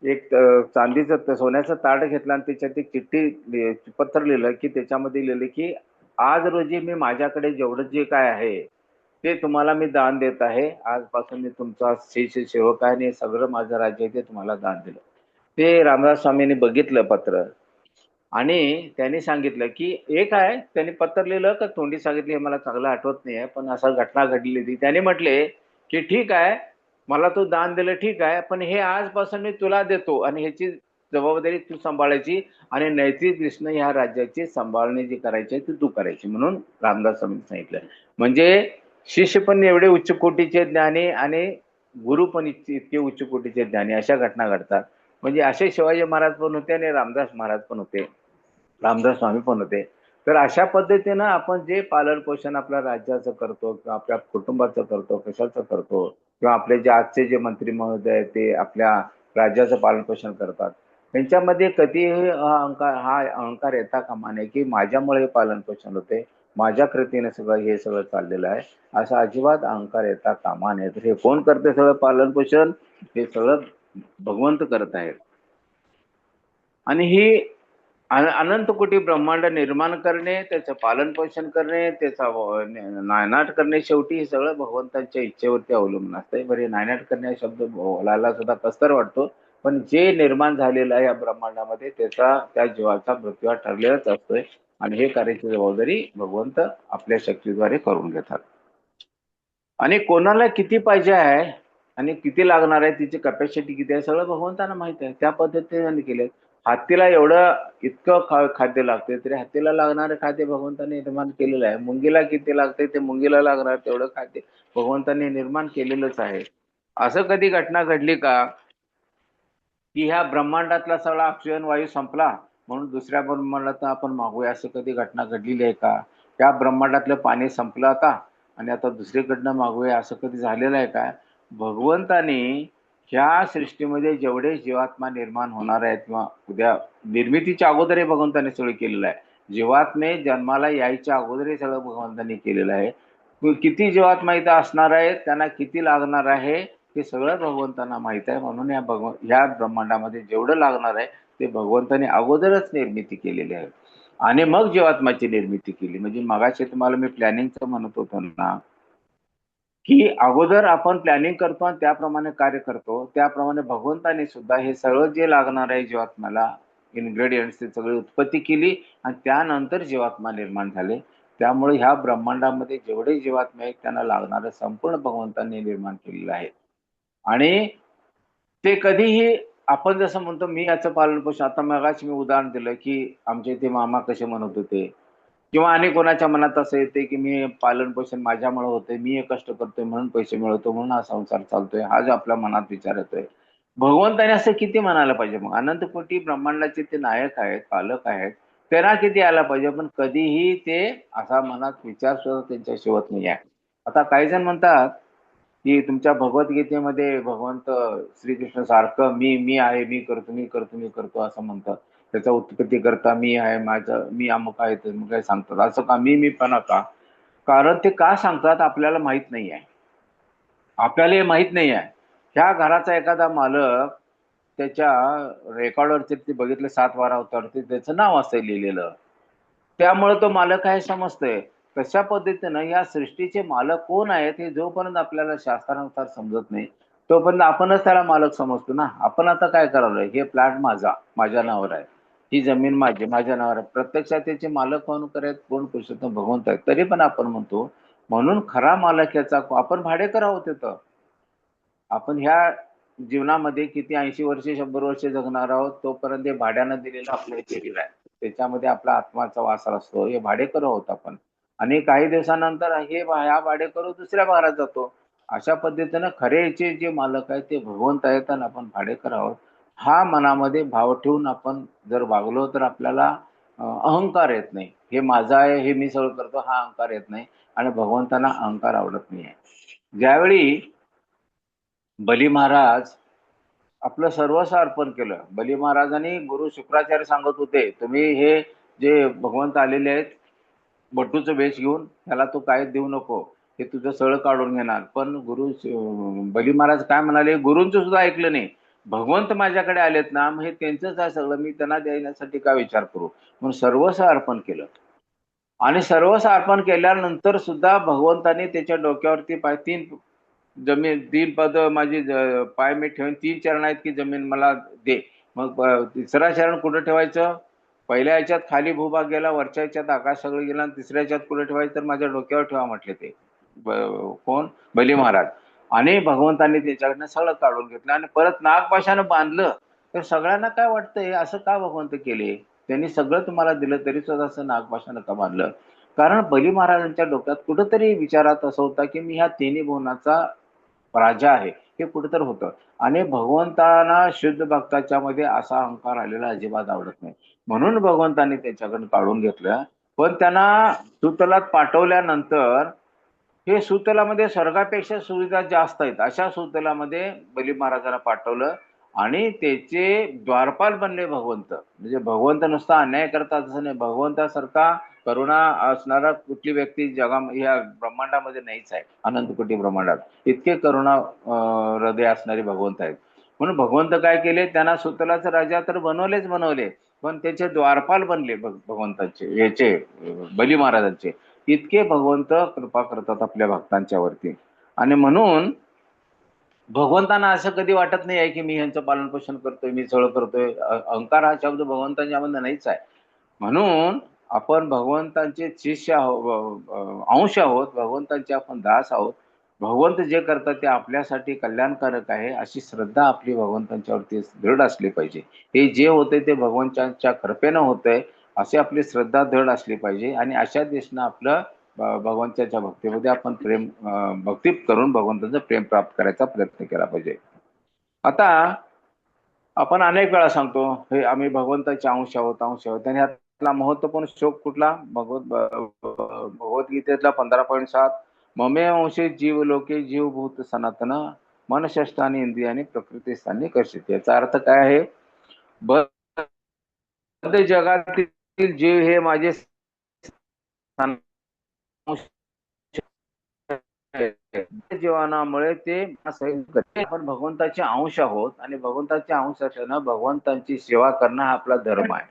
एक चांदीचं सोन्याचं ताट घेतलं आणि त्याच्यात एक पत्र लिहिलं की त्याच्यामध्ये लिहिलं की आज रोजी मी माझ्याकडे जेवढं जे काय आहे ते तुम्हाला मी दान देत आहे. आजपासून मी तुमचा शिष्य सेवक आहे आणि सगळं माझं राज्य आहे ते तुम्हाला दान दिलं. ते रामदास स्वामींनी बघितलं पत्र आणि त्यांनी सांगितलं की एक आहे, त्यांनी पत्र लिहिलं का तोंडी सांगितली हे मला चांगलं आठवत नाही आहे, पण असं घटना घडली होती. त्याने म्हटले की ठीक आहे, मला तू दान दिलं ठीक आहे, पण हे आजपासून मी तुला देतो आणि ह्याची जबाबदारी तू सांभाळायची आणि नैतिक दृष्टीने ह्या राज्याची सांभाळणी जी करायची आहे ती तू करायची, म्हणून रामदास स्वामींनी सांगितलं. म्हणजे शिष्य पण एवढे उच्च कोटीचे ज्ञानी आणि गुरु पण इतके उच्च कोटीचे ज्ञानी, अशा घटना घडतात. म्हणजे असे शिवाजी महाराज पण होते आणि रामदास महाराज पण होते, रामदास स्वामी पण होते. तर अशा पद्धतीनं आपण जे पालन पोषण आपल्या राज्याचं करतो किंवा आपल्या कुटुंबाचं करतो, कशाचं करतो, किंवा आपले जे आजचे जे मंत्री महोदय आहेत ते आपल्या राज्याचं पालन पोषण करतात, त्यांच्यामध्ये कधीही हा अहंकार येता कामा नये की माझ्यामुळे पालन पोषण होते, माझ्या कृतीने हे सगळं चाललेलं आहे, असा अजिबात अहंकार येता कामा नये. तर हे कोण करते सगळं पालन पोषण? हे सगळं भगवंत करत आहेत. आणि ही अनंत कोटी ब्रह्मांड निर्माण करणे, त्याचं पालन पोषण करणे, त्याचा नायनाट करणे, शेवटी हे सगळं भगवंतांच्या इच्छेवरती अवलंबून असते. बरे नायनाट करणे शब्द बोलायला सुद्धा कसतर वाटतो, पण जे निर्माण झालेलं आहे या ब्रह्मांडामध्ये त्याचा त्या जीवाचा मृत्यू हा ठरलेलाच असतोय आणि हे कार्याची जबाबदारी भगवंत आपल्या शक्तीद्वारे करून घेतात. आणि कोणाला किती पाहिजे आहे आणि किती लागणार आहे, तिची कॅपॅसिटी किती आहे, सगळं भगवंतांना माहित आहे. त्या पद्धतीने त्यांनी केले. हत्तीला एवढं इतकं खाद्य लागते, तरी हत्तीला लागणारं खाद्य भगवंतांनी निर्माण केलेलं आहे. मुंगीला किती लागते ते मुंगीला लागणार तेवढं खाद्य भगवंतांनी निर्माण केलेलंच आहे. असं कधी घटना घडली का की ह्या ब्रह्मांडातला सगळा ऑक्सिजन वायू संपला म्हणून दुसऱ्या ब्रह्मांडात आपण मागूया, असं कधी घटना घडलेली आहे का? त्या ब्रह्मांडातलं पाणी संपलं आता आणि आता दुसरीकडनं मागूया, असं कधी झालेलं आहे का? भगवंतानी ह्या सृष्टीमध्ये जेवढे जीवात्मा निर्माण होणार आहेत किंवा उद्या निर्मितीच्या अगोदरही भगवंताने सगळं केलेलं आहे. जीवात्मे जन्माला यायच्या अगोदरही सगळं भगवंतानी केलेलं आहे. किती जीवात्मा इथं असणार आहेत, त्यांना किती लागणार आहे, हे सगळं भगवंतांना माहित आहे. म्हणून या ब्रह्मांडामध्ये जेवढं लागणार आहे ते भगवंताने अगोदरच निर्मिती केलेली आहे आणि मग जीवात्माची निर्मिती केली. म्हणजे मगाशी तुम्हाला मी प्लॅनिंगचं म्हणत होतो ना, की अगोदर आपण प्लॅनिंग करतो आणि त्याप्रमाणे कार्य करतो, त्याप्रमाणे भगवंताने सुद्धा हे सगळं जे लागणार आहे जीवात्म्याला इन्ग्रेडियंट्स ते सगळी उत्पत्ती केली आणि त्यानंतर जीवात्मा निर्माण झाले. त्यामुळे ह्या ब्रह्मांडामध्ये जेवढे जीवात्मे आहेत त्यांना लागणारं संपूर्ण भगवंतांनी निर्माण केलेलं आहे. आणि ते कधीही आपण जसं म्हणतो मी याचं पालन पोषण, आता मगाशी मी उदाहरण दिलं की आमच्या इथे मामा कसे म्हणत होते किंवा आणि कोणाच्या मनात असं येते की मी पालन पोषण माझ्यामुळे होते, मी हे कष्ट करतोय म्हणून पैसे मिळवतो म्हणून हा संसार चालतोय, हा जो आपल्या मनात विचार येतोय. भगवंताने असं किती म्हणायला पाहिजे? मग अनंत कोटी ब्रह्मांडाचे ते नायक आहेत, पालक आहेत, त्यांना किती आला पाहिजे? पण कधीही ते असा मनात विचार सुद्धा त्यांच्या शिवत नाही आहे. आता काही जण म्हणतात की तुमच्या भगवद्गीतेमध्ये भगवंत श्रीकृष्ण सारखं मी मी आहे, मी करतो, मी करतो, मी करतो असं म्हणतात. त्याचा उत्पत्ती करता मी आहे, माझं मी अमुक आहे, ते काय सांगतात. असं का मी पणा का? कारण ते का सांगतात आपल्याला माहित नाही आहे. आपल्याला हे माहित नाही आहे. ह्या घराचा एखादा मालक त्याच्या रेकॉर्डवरती ते बघितलं 7 वारा होतावरती त्याचं नाव असतं लिहिलेलं. त्यामुळे तो मालक आहे समजतंय. तशा पद्धतीनं या सृष्टीचे मालक कोण आहेत हे जोपर्यंत आपल्याला शास्त्रानुसार समजत नाही, तोपर्यंत आपणच त्याला मालक समजतो ना. आपण आता काय करायलोय, हे प्लॅट माझा, माझ्या नावावर आहे. ही जमीन माझी, माझ्या नावावर आहे. प्रत्यक्षात त्याचे मालक कोण आहेत? कोण पुरुषोत्तम भगवंत आहेत. तरी पण आपण म्हणतो म्हणून खरा मालक याचा आपण भाडेकर आहोत तिथं. आपण ह्या जीवनामध्ये किती 80 वर्षे 100 वर्षे जगणार आहोत, तोपर्यंत हे भाड्यानं दिलेलं आपलं हे शरीर आहे. त्याच्यामध्ये आपला आत्माचा वास असतो. हे भाडेकरू आहोत आपण आणि काही दिवसानंतर ह्या भाडेकरू दुसऱ्या भागात जातो. अशा पद्धतीनं खरे याचे जे मालक आहेत ते भगवंत आहेत आणि आपण भाडेकर आहोत. हा मनामध्ये भाव ठेवून आपण जर वागलो तर आपल्याला अहंकार येत नाही. हे माझं आहे, हे मी सगळं करतो, हा अहंकार येत नाही आणि भगवंतांना अहंकार आवडत नाही आहे. ज्यावेळी बली महाराज आपलं सर्वस्व अर्पण केलं. बली महाराजांनी गुरु शुक्राचार्य सांगत होते, तुम्ही हे जे भगवंत आलेले आहेत बटूचं वेश घेऊन त्याला तू काय देऊ नको, हे तुझं सगळं काढून घेणार. पण बली महाराज काय म्हणाले, गुरूंचं सुद्धा ऐकलं नाही. भगवंत माझ्याकडे आलेत ना, मग हे त्यांचंच आहे सगळं, मी त्यांना देण्यासाठी काय विचार करू? म्हणून सर्वस्व अर्पण केलं आणि सर्वस्व अर्पण केल्यानंतर सुद्धा भगवंताने त्याच्या डोक्यावरती तीन जमीन 3 पद माझी पाय मी ठेवून 3 चरण आहेत की जमीन मला दे. मग तिसरा चरण कुठं ठेवायचं? पहिल्या ह्याच्यात खाली भूभाग गेला, वरच्या ह्याच्यात आकाश सगळं गेलं आणि तिसऱ्या ह्याच्यात कुठं ठेवायचं? तर माझ्या डोक्यावर ठेवा म्हटले ते. कोण? बली महाराज. आणि भगवंतांनी त्याच्याकडनं सगळं काढून घेतलं आणि परत नागपाशानं बांधलं. तर सगळ्यांना काय वाटतंय, असं का भगवंत केले? त्यांनी सगळं तुम्हाला दिलं तरी सुद्धा असं नागपाशानं का बांधलं? कारण बली महाराजांच्या डोक्यात कुठंतरी विचारात असं होता की मी ह्या तिन्ही भुवनाचा राजा आहे, हे कुठंतरी होतं. आणि भगवंतांना शुद्ध भक्ताच्या मध्ये असा अहंकार आलेला अजिबात आवडत नाही. म्हणून भगवंतांनी त्याच्याकडून काढून घेतलं. पण त्यांना सुतलात पाठवल्यानंतर हे सुतलामध्ये स्वर्गापेक्षा सुविधा जास्त आहेत. अशा सुतलामध्ये बली महाराजांना पाठवलं आणि त्याचे द्वारपाल बनले भगवंत. म्हणजे भगवंत नुसता अन्याय करतात असं नाही, भगवंतासारखा करुणा असणारा कुठली व्यक्ती या ब्रह्मांडामध्ये नाहीच आहे. अनंत कोटी ब्रह्मांडात इतके करुणा हृदय असणारे भगवंत आहेत. म्हणून भगवंत काय केले, त्यांना सुतलाचे राजा तर बनवले, पण त्याचे द्वारपाल बनले भगवंताचे, याचे बली महाराजांचे. इतके भगवंत कृपा करतात आपल्या भक्तांच्या वरती. आणि म्हणून भगवंतांना असं कधी वाटत नाही आहे की मी ह्यांचं पालन पोषण करतोय, मी सगळं करतोय. अहंकार हा शब्द भगवंतांच्या मध्ये नाहीच आहे. म्हणून आपण भगवंतांचे शिष्य अंश आहोत, भगवंतांचे आपण दास आहोत. भगवंत जे करतात ते आपल्यासाठी कल्याणकारक आहे अशी श्रद्धा आपली भगवंतांच्यावरती दृढ असली पाहिजे. हे जे होते ते भगवंतांच्या कृपेनं होतंय अशी आपली श्रद्धा दृढ असली पाहिजे आणि अशा दिशेनं आपलं भगवंताच्या भक्तीमध्ये आपण भक्ती करून भगवंताचं प्रेम प्राप्त करायचा प्रयत्न केला पाहिजे. आता आपण अनेक वेळा सांगतो हे आम्ही भगवंताचे अंश आहोत अंश आहोत आणि ह्यातला महत्वपूर्ण श्लोक कुठला भगवद्गीतेतला 15.7 ममे अंशे जीव लोके जीवभूत सनातन मन षष्ठानी इंद्रियानी प्रकृती स्थानी कर्षित. याचा अर्थ काय आहे? जगातील जीव हे माझे जीवनामुळे ते आपण भगवंताचे अंश आहोत आणि भगवंताचे अंश असल्यानं भगवंतांची सेवा करणं हा आपला धर्म आहे.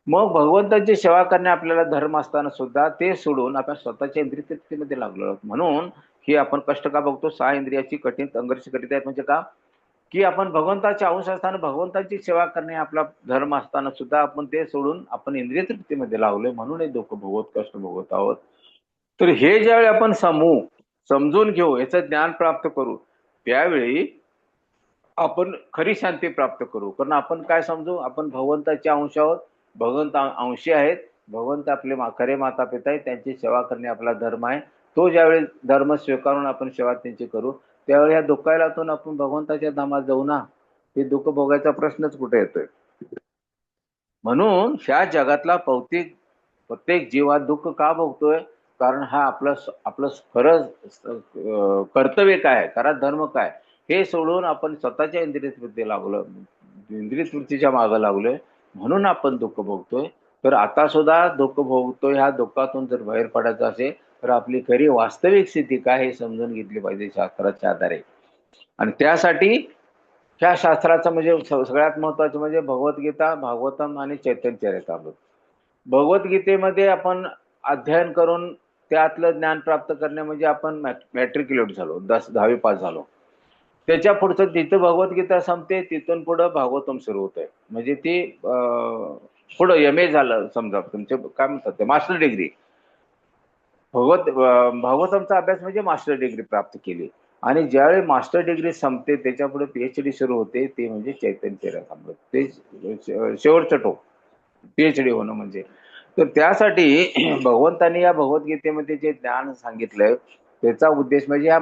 मग भगवंताची सेवा करणे आपल्याला धर्म असताना सुद्धा ते सोडून आपण स्वतःच्या इंद्रिय तृप्तीमध्ये लागलो आहोत. म्हणून ही आपण कष्ट का बघतो? 6 इंद्रियाची कठीण संघर्ष करीत आहेत. म्हणजे का? की आपण भगवंताचे अंश असताना भगवंताची सेवा करणे आपला धर्म असताना सुद्धा आपण ते सोडून आपण इंद्रिय तृप्तीमध्ये लागलोय, म्हणून हे दुःख भोगवत कष्ट भोगवत आहोत. तर हे ज्यावेळी आपण समजून घेऊ, याचं ज्ञान प्राप्त करू, त्यावेळी आपण खरी शांती प्राप्त करू. कारण आपण काय समजू? आपण भगवंताचे अंश आहोत, भगवंत अंशी आहेत, भगवंत आपले खरे माता पिता आहेत, त्यांची सेवा करणे आपला धर्म आहे. तो ज्यावेळी धर्म स्वीकारून आपण सेवा त्यांची करू, त्यावेळी ह्या दुःखालातून आपण भगवंताच्या धामात जाऊ ना. हे दुःख भोगायचा प्रश्नच कुठे येतोय? म्हणून ह्या जगातला प्रत्येक जीवात दुःख का भोगतोय? कारण हा आपलं आपलं खरं कर्तव्य काय, खरा धर्म काय, हे सोडून आपण स्वतःच्या इंद्रिय तृप्ती लागलो, इंद्रिय तृप्तीच्या मागं लागलोय, म्हणून आपण दुःख भोगतोय. तर आता सुद्धा दुःख भोगतोय, ह्या दुःखातून जर बाहेर पडायचं असेल तर आपली खरी वास्तविक स्थिती काय हे समजून घेतली पाहिजे शास्त्राच्या आधारे. आणि त्यासाठी ह्या शास्त्राचं म्हणजे सगळ्यात महत्वाचं म्हणजे भगवद्गीता, भागवतम आणि चैतन्यचरितामृत. भगवद्गीतेमध्ये आपण अध्ययन करून त्यातलं ज्ञान प्राप्त करणे म्हणजे आपण मॅट्रिक्युलेट झालो, 10वी पास झालो. त्याच्या पुढचं जिथं भगवद्गीता संपते तिथून पुढं भागवतम सुरू होत आहे. म्हणजे ती पुढं MA झालं समजा, तुमचे काय म्हणतात ते मास्टर डिग्री. भागवतमचा अभ्यास म्हणजे मास्टर डिग्री प्राप्त केली. आणि ज्यावेळी मास्टर डिग्री संपते त्याच्या पुढे PhD सुरू होते, ते म्हणजे चैतन्यचरितामृत. ते शेवटचं टोक PhD होणं म्हणजे. तर त्यासाठी भगवंतांनी या भगवद्गीतेमध्ये जे ज्ञान सांगितलंय त्याचा उद्देश म्हणजे या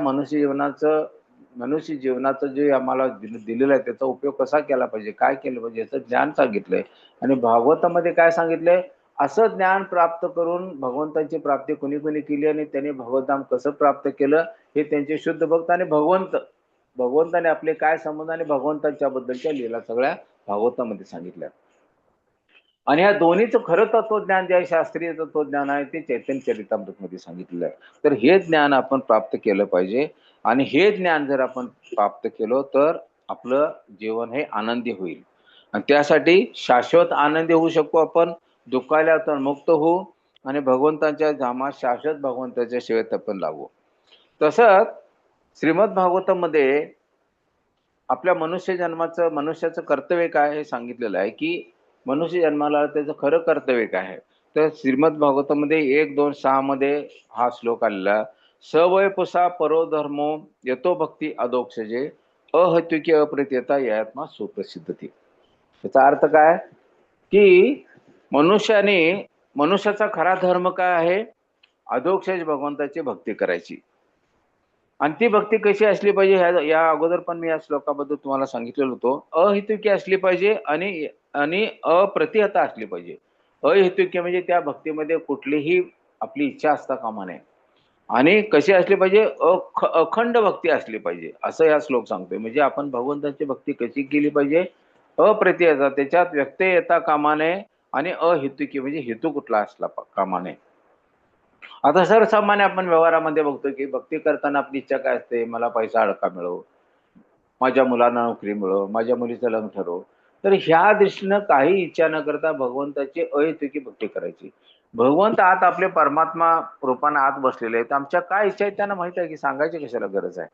मनुष्य जीवनाचं जे आम्हाला दिलेलं आहे त्याचा उपयोग कसा केला पाहिजे, काय केलं पाहिजे याचं ज्ञान सांगितलंय. आणि भागवतामध्ये काय सांगितलंय? असं ज्ञान प्राप्त करून भगवंताची प्राप्ती कुणी कुणी केली आणि त्याने भगवतधाम कसं प्राप्त केलं हे त्यांचे शुद्ध भक्त आणि भगवंताने आपले काय संबंध आणि भगवंतांच्या बद्दलच्या लीला सगळ्या भागवतामध्ये सांगितल्या. आणि या दोन्हीचं खरं तत्वज्ञान जे आहे, शास्त्रीय तत्वज्ञान आहे, ते चैतन्यचरितामृत मध्ये सांगितलेलं आहे. तर हे ज्ञान आपण प्राप्त केलं पाहिजे आणि हे ज्ञान जर आपण प्राप्त केलं तर आपलं जीवन हे आनंदी होईल. आणि त्यासाठी शाश्वत आनंदी होऊ शकतो आपण, दुःखाल्यातून मुक्त होऊ आणि भगवंतांच्या धामात शाश्वत भगवंताच्या सेवेत आपण लागू. तसंच श्रीमद भागवतम मध्ये आपल्या मनुष्याचं कर्तव्य काय हे सांगितलेलं आहे की मनुष्य जन्माला त्याचं खरं कर्तव्य काय आहे. तर श्रीमद भागवतामध्ये 1.2.6 मध्ये हा श्लोक आलेला, सवय पुसा परो धर्मो यतो भक्ती अधोक्षजे अहत्युकी अप्रत्यता यात्मा सुप्रसिद्ध ती. त्याचा अर्थ काय की मनुष्याचा खरा धर्म काय आहे? अधोक्षज भगवंताची भक्ती करायची. आणि ती भक्ती कशी असली पाहिजे या अगोदर पण मी या श्लोकाबद्दल तुम्हाला सांगितलेलं होतं. अहेतुकी असली पाहिजे आणि आणि अप्रतिहता असली पाहिजे. अहेतुकी म्हणजे त्या भक्तीमध्ये कुठलीही आपली इच्छा असता कामा नये आणि कशी असली पाहिजे? अखंड भक्ती असली पाहिजे असं या श्लोक सांगतोय. म्हणजे आपण भगवंताची भक्ती कशी केली पाहिजे? अप्रतिहता, त्याच्यात व्यत्यय येता कामा नये आणि अहेतुकी म्हणजे हेतू कुठला असला कामा नये. आता सर्वसामान्य आपण व्यवहारामध्ये बघतो की भक्ती करताना आपली इच्छा काय असते? मला पैसा अडका मिळो, माझ्या मुलांना नोकरी मिळो, माझ्या मुलीचं लग्न ठरव. तर ह्या दृष्टीनं काही इच्छा न करता भगवंताची अहेतुकी भक्ती करायची. भगवंत आत आपले परमात्मा रूपाने आत बसलेले आहेत, आमच्या काय इच्छा आहेत त्यांना माहित आहे की सांगायची कशाला गरज आहे.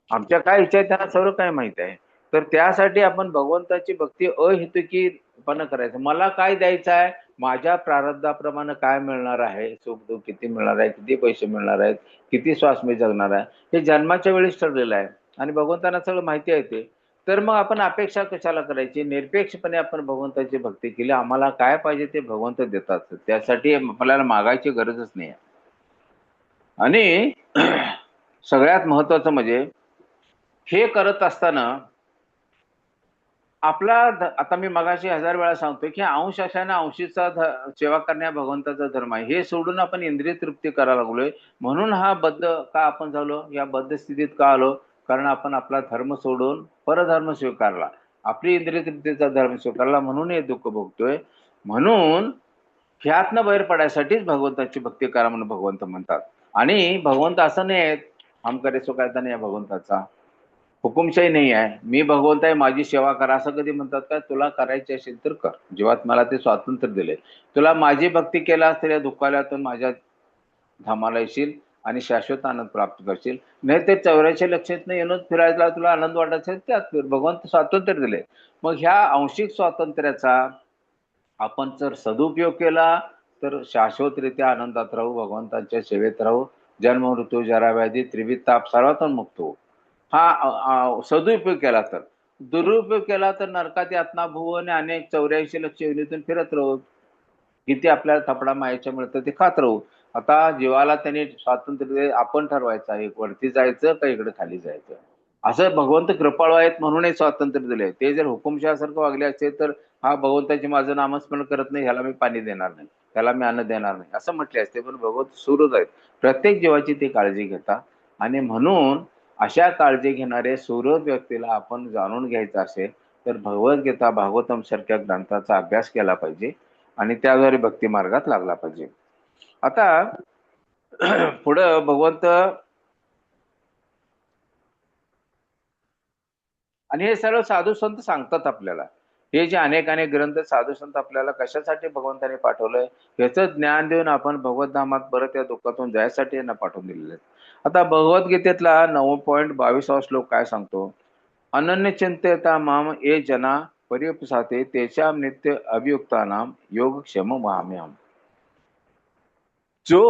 आमच्या काय इच्छा आहे त्यांना सर्व काय माहित आहे. तर त्यासाठी आपण भगवंताची भक्ती अहेतुकीपणा करायचं. मला काय द्यायचं आहे, माझ्या प्रारब्धाप्रमाणे काय मिळणार आहे, सुख-दुःख किती मिळणार आहे, किती पैसे मिळणार आहेत, किती श्वास मी जगणार आहे, हे जन्माच्या वेळीच ठरलेलं आहे आणि भगवंतांना सगळं माहिती आहे ते. तर मग आपण अपेक्षा कशाला करायची? निरपेक्षपणे आपण भगवंताची भक्ती केली. आम्हाला काय पाहिजे ते भगवंत देतात. त्यासाठी आपल्याला मागायची गरजच नाही. आणि सगळ्यात महत्वाचं म्हणजे हे करत असताना आपला आता मी मगाशी हजार वेळा सांगतोय की अंश अशाने अंशीचा सेवा करण्या भगवंताचा धर्म आहे. हे सोडून आपण इंद्रिय तृप्ती करायला लागलोय. म्हणून हा बद्ध का आपण झालो, या बद्ध स्थितीत का आलो? कारण आपण आपला धर्म सोडून परधर्म स्वीकारला, आपली इंद्रिय तृप्तीचा धर्म स्वीकारला, म्हणून हे दुःख भोगतोय. म्हणून ह्यातनं बाहेर पडायसाठीच भगवंताची भक्ती करा म्हणून भगवंत म्हणतात. आणि भगवंत असं नाही आहेत, हम करे सो कायदा नाही आहे भगवंताचा, हुकुमशाही नाही आहे. मी भगवंत आहे, माझी सेवा करा असं कधी म्हणतात का? तुला करायची असेल तर कर, जेव्हा मला ते स्वातंत्र्य दिले. तुला माझी भक्ती केलास तर या दुःखाल्यातून माझ्या धामाला येशील आणि शाश्वत आनंद प्राप्त करशील. नाही ते 84 लक्षात येऊन फिरायला तुला आनंद वाटत असेल त्यात फिर. भगवंत स्वातंत्र्य दिले. मग ह्या आंशिक स्वातंत्र्याचा आपण जर सदुपयोग केला तर शाश्वतरित्या आनंदात राहू, भगवंतांच्या सेवेत राहू, जन्म मृत्यू जरा व्याधी त्रिविध ताप सर्वातून मुक्त होऊ. हा सदुपयोग केला तर. दुरुपयोग केला तर नरकात यातना भू आणि अनेक 84 लक्ष योनीतून फिरत राहू. किती आपल्याला थपडा मायाच्या मिळतं ते खात राहू. आता जीवाला त्यांनी स्वातंत्र्य आपण ठरवायचं आहे, वरती जायचं का इकडे खाली जायचं. असं भगवंत कृपाळू आहेत म्हणून स्वातंत्र्य दिले. ते जर हुकुमशासारखं वागले असते तर हा भगवंताचे माझं नामस्मरण करत नाही, ह्याला मी पाणी देणार नाही, त्याला मी अन्न देणार नाही असं म्हटले असते. पण भगवंत सुहृद आहेत, प्रत्येक जीवाची ते काळजी घेतात. आणि म्हणून अशा काळजी घेणारे सुहृद व्यक्तीला आपण जाणून घ्यायचं असेल तर भगवद्गीता भागवतम सारख्या ग्रंथाचा अभ्यास केला पाहिजे आणि त्याद्वारे भक्ती मार्गात लागला पाहिजे. आता पुढं भगवंत आणि हे सर्व साधू संत सांगतात आपल्याला. हे जे अनेक अनेक ग्रंथ साधू संत आपल्याला कशासाठी भगवंताने पाठवलंय याचं ज्ञान देऊन आपण भगवतधामात परत या दुःखातून जायसाठी यांना पाठवून दिलेले आहेत. आता भगवद्गीतेतला 9.22 श्लोक काय सांगतो? अनन्य चिंतेता माम ये जना पर्युपसाते तेषां नित्य अभियुक्तानाम योगक्षेम वहाम्यहम्. जो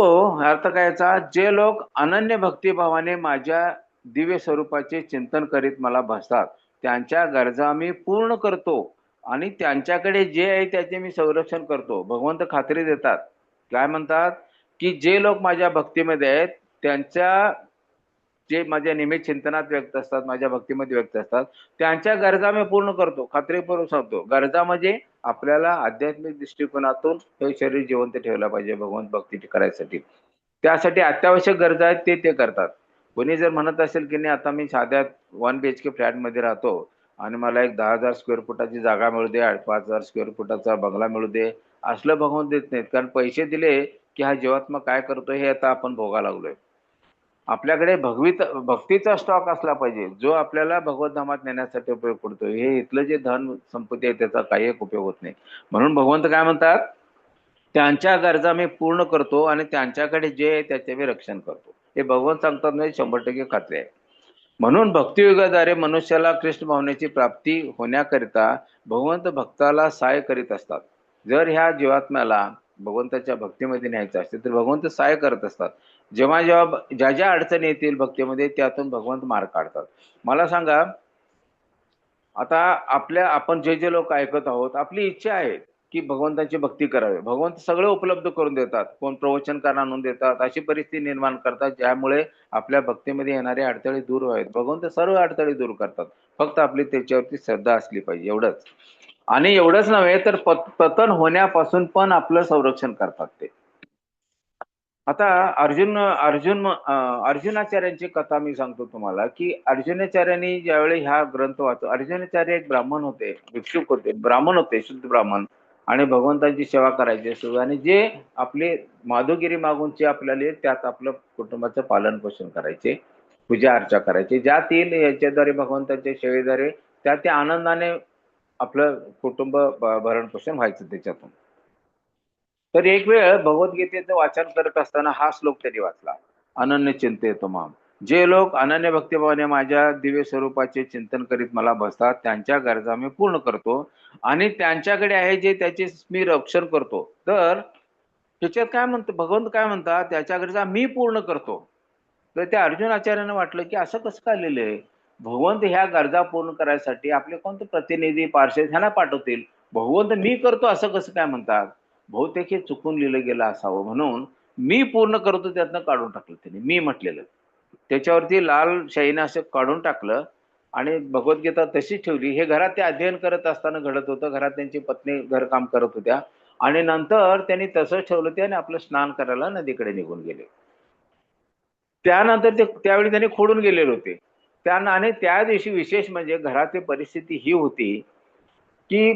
अर्थ कायचा, जे लोक अनन्य भक्तिभावाने माझ्या दिव्य स्वरूपाचे चिंतन करीत मला भसतात त्यांच्या गरजा मी पूर्ण करतो आणि त्यांच्याकडे जे आहे त्याचे मी संरक्षण करतो. भगवंत खात्री देतात. काय म्हणतात की जे लोक माझ्या भक्तीमध्ये आहेत त्यांच्या, जे माझ्या निमित्त चिंतनात व्यक्त असतात, माझ्या भक्तीमध्ये व्यक्त असतात, त्यांच्या गरजा मी पूर्ण करतो. खात्रीपूर्वक सांगतो. गरजा म्हणजे आपल्याला आध्यात्मिक दृष्टिकोनातून हे शरीर जिवंत ठेवलं पाहिजे भगवंत भक्ती करायसाठी. त्यासाठी अत्यावश्यक गरजा आहेत ते करतात. कोणी जर म्हणत असेल की नाही आता मी साध्या 1 BHK फ्लॅटमध्ये राहतो आणि मला एक 10,000 स्क्वेअर फुटाची जागा मिळू दे, 5,000 स्क्वेअर फुटाचा बंगला मिळू दे, असलं भगवंत देत नाहीत. कारण पैसे दिले की हा जीवात्मा काय करतो हे आता आपण भोगा लागलोय. आपल्याकडे भक्तीचा स्टॉक असला पाहिजे जो आपल्याला भगवतधामात नेण्यासाठी उपयोग पडतो. हे इथलं जे धन संपत्ती आहे त्याचा काही एक उपयोग होत नाही. म्हणून भगवंत काय म्हणतात, त्यांच्या गरजा मी पूर्ण करतो आणि त्यांच्याकडे जे आहे त्याचे मी रक्षण करतो. हे भगवंत सांगतात म्हणजे 100% खात्री आहे. म्हणून भक्तियुगाद्वारे मनुष्याला कृष्ण भावनेची प्राप्ती होण्याकरिता भगवंत भक्ताला सहाय्य करीत असतात. जर ह्या जीवात्म्याला भगवंताच्या भक्तीमध्ये न्यायचं असते तर भगवंत सहाय्य करत असतात. जेव्हा जेव्हा ज्या ज्या अडचणी येतील भक्तीमध्ये त्यातून भगवंत मार्ग काढतात. मला सांगा, आता आपण जे जे लोक ऐकत आहोत आपली इच्छा आहे की भगवंताची भक्ती करावी. भगवंत सगळं उपलब्ध करून देतात. कोण प्रवचनकार आणून देतात, अशी परिस्थिती निर्माण करतात ज्यामुळे आपल्या भक्तीमध्ये येणारे अडथळे दूर व्हावेत. भगवंत सर्व अडथळे दूर करतात. फक्त आपली त्याच्यावरती श्रद्धा असली पाहिजे एवढंच. आणि एवढंच नव्हे तर पतन होण्यापासून पण आपलं संरक्षण करतात ते. आता अर्जुनाचार्यांची कथा मी सांगतो तुम्हाला की अर्जुनाचार्यांनी ज्यावेळी ह्या ग्रंथ वाचतो, अर्जुनाचार्य एक ब्राह्मण होते, भिक्षुक होते, ब्राह्मण होते, शुद्ध ब्राह्मण. आणि भगवंताची सेवा करायची असो आणि जे आपले माधुगिरी मागूनचे आपल्याला त्यात आपलं कुटुंबाचं पालन पोषण करायचे, पूजा अर्चा करायचे, ज्यातील याच्याद्वारे भगवंताच्या सेवेद्वारे त्या आनंदाने आपलं कुटुंब भरण पोषण व्हायचं त्याच्यातून. तर एक वेळ भगवद्गीतेचं वाचन करत असताना हा श्लोक त्यांनी वाचला, अनन्य चिंतेतो माम. जे लोक अनन्य भक्तिभावाने माझ्या दिव्य स्वरूपाचे चिंतन करीत मला बसतात त्यांच्या गरजा मी पूर्ण करतो आणि त्यांच्याकडे आहे जे त्याचे मी रक्षण करतो. तर त्याच्यात काय म्हणतो भगवंत काय म्हणतात त्याच्या गरजा मी पूर्ण करतो. तर त्या अर्जुनाचार्यांना वाटलं की असं कसं काय लिहिलंय. भगवंत ह्या गरजा पूर्ण करायसाठी आपले कोणते प्रतिनिधी पार्षद ह्यांना पाठवतील. भगवंत मी करतो असं कसं काय म्हणतात. बहुतेक हे चुकून लिहिलं गेलं असावं म्हणून मी पूर्ण करतो त्यातनं काढून टाकलं त्यांनी मी म्हटलेलं. त्याच्यावरती लाल शाईनं असं काढून टाकलं आणि भगवद्गीता तशीच ठेवली. हे घरात ते अध्ययन करत असताना घडत होतं. घरात त्यांची पत्नी घरकाम करत होत्या आणि नंतर त्यांनी तसंच ठेवलं ते आणि आपलं स्नान करायला नदीकडे निघून गेले. त्यानंतर ते त्यावेळी त्यांनी खोडून गेलेले होते. त्यांना आणि त्या दिवशी विशेष म्हणजे घरातली परिस्थिती ही होती की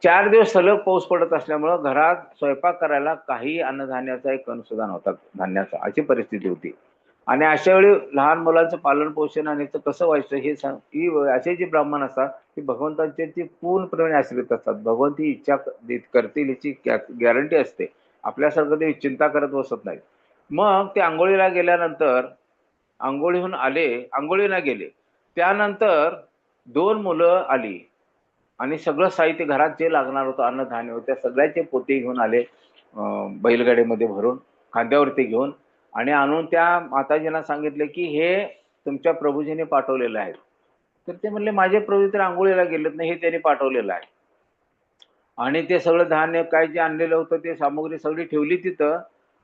4 दिवस सलग पाऊस पडत असल्यामुळं घरात स्वयंपाक करायला काही अन्नधान्याचा एक कण सुद्धा नव्हता धान्याचा अशी परिस्थिती होती. आणि अशा वेळी लहान मुलांचं पालन पोषण आणि कसं व्हायचं हे सांग ही असे जे ब्राह्मण असतात ते भगवंतांचे ते पूर्णपणे आश्रित असतात. भगवंत ही इच्छा करतील याची गॅरंटी असते. आपल्यासारखं ते चिंता करत बसत नाहीत. मग ते आंघोळीला गेल्यानंतर आंघोळीहून आले आंघोळीला गेले. त्यानंतर 2 मुलं आली आणि सगळं साहित्य घरात जे लागणार होतं अन्नधान्य होत्या सगळ्याचे पोते घेऊन आले बैलगाडीमध्ये भरून खांद्यावरती घेऊन आणि आणून त्या माताजींना सांगितले की हे तुमच्या प्रभूजीने पाठवलेलं आहे. तर ते म्हणले माझे प्रभू तर आंघोळीला गेलेत नाही हे त्यांनी पाठवलेलं आहे. आणि ते सगळं धान्य काय जे आणलेलं होतं ते सामुग्री सगळी ठेवली तिथं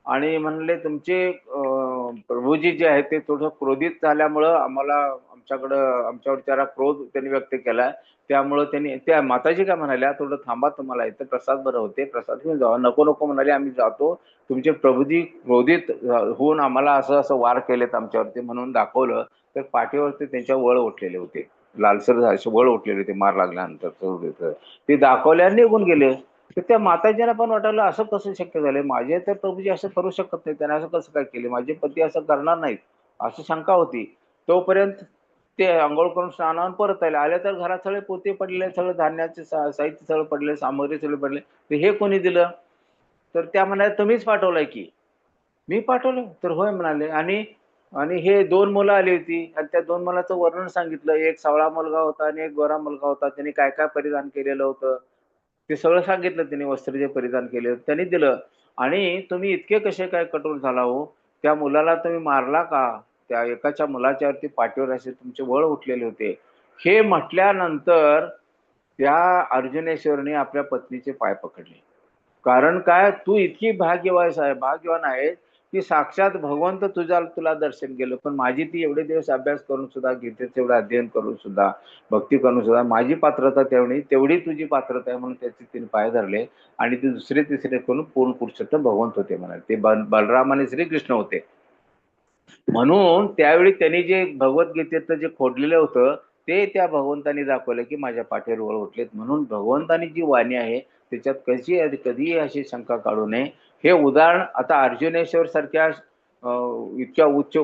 आणि म्हणले तुमचे प्रभूजी जे आहेत ते थोडं क्रोधित झाल्यामुळं आम्हाला आमच्यावर जरा क्रोध त्यांनी व्यक्त केला. त्यामुळं त्यांनी त्या माताजी काय म्हणाल्या थोडं थांबा तुम्हाला इथं प्रसाद बरं होते प्रसाद घेऊन जावा. नको नको म्हणाले आम्ही जातो. तुमचे प्रभूजी क्रोधित होऊन आम्हाला असं असं वार केलेत आमच्यावरती म्हणून दाखवलं तर पाठीवरती त्यांच्या वळ उठलेले होते. लालसर असे वळ उठलेले होते मार लागल्यानंतर ते दाखवल्याने निघून गेले. तर त्या माताजींना पण वाटलं असं कसं शक्य झालं. माझे तर प्रभूजी असं करू शकत नाही. त्याने असं कसं काय केले. माझे पती असं करणार नाहीत अशी शंका होती. तोपर्यंत ते अंघोळ करून स्नानावून परत आले तर घरात सगळे पोते पडले सगळं धान्याचे साहित्य सगळं पडले सामग्री सगळे पडले. तर हे कोणी दिलं. तर त्या म्हणाल्या तुम्हीच पाठवलंय की. मी पाठवलं तर होय म्हणाले. आणि आणि हे 2 मुलं आली होती आणि त्या 2 मुलाचं वर्णन सांगितलं. एक सावळा मुलगा होता आणि एक गोरा मुलगा होता. त्यांनी काय काय परिधान केलेलं होतं ते सगळं सांगितलं. त्यांनी वस्त्र जे परिधान केले होते त्यांनी दिलं. आणि तुम्ही इतके कसे काय कठोर झाला हो. त्या मुलाला तुम्ही मारला का. त्या एकाच्या मुलाच्यावरती पाठीवर असे तुमचे वळ उठलेले होते. हे म्हटल्यानंतर त्या अर्जुनेश्वरने आपल्या पत्नीचे पाय पकडले. कारण काय तू इतकी भाग्यवान आहे की साक्षात भगवंत तुला दर्शन केलं. पण माझी ती एवढे दिवस अभ्यास करून सुद्धा गीतेचं एवढं अध्ययन करून सुद्धा भक्ती करून सुद्धा माझी पात्रता तेवढी तुझी पात्रता आहे म्हणून त्याचे तिने पाय धरले. आणि ते दुसरे तिसरे करून पूर्ण पुरुषोत्तम भगवंत होते म्हणाले. ते बलराम आणि श्रीकृष्ण होते. म्हणून त्यावेळी त्यांनी जे भगवद्गीतेचं जे खोडलेलं होतं ते त्या भगवंतांनी दाखवलं की माझ्या पाठीवर वळ उठलेत. म्हणून भगवंतांनी जी वाणी आहे त्याच्यात कधीही अशी शंका काढू नये. हे उदाहरण आता अर्जुनेश्वर सारख्या इतक्या उच्च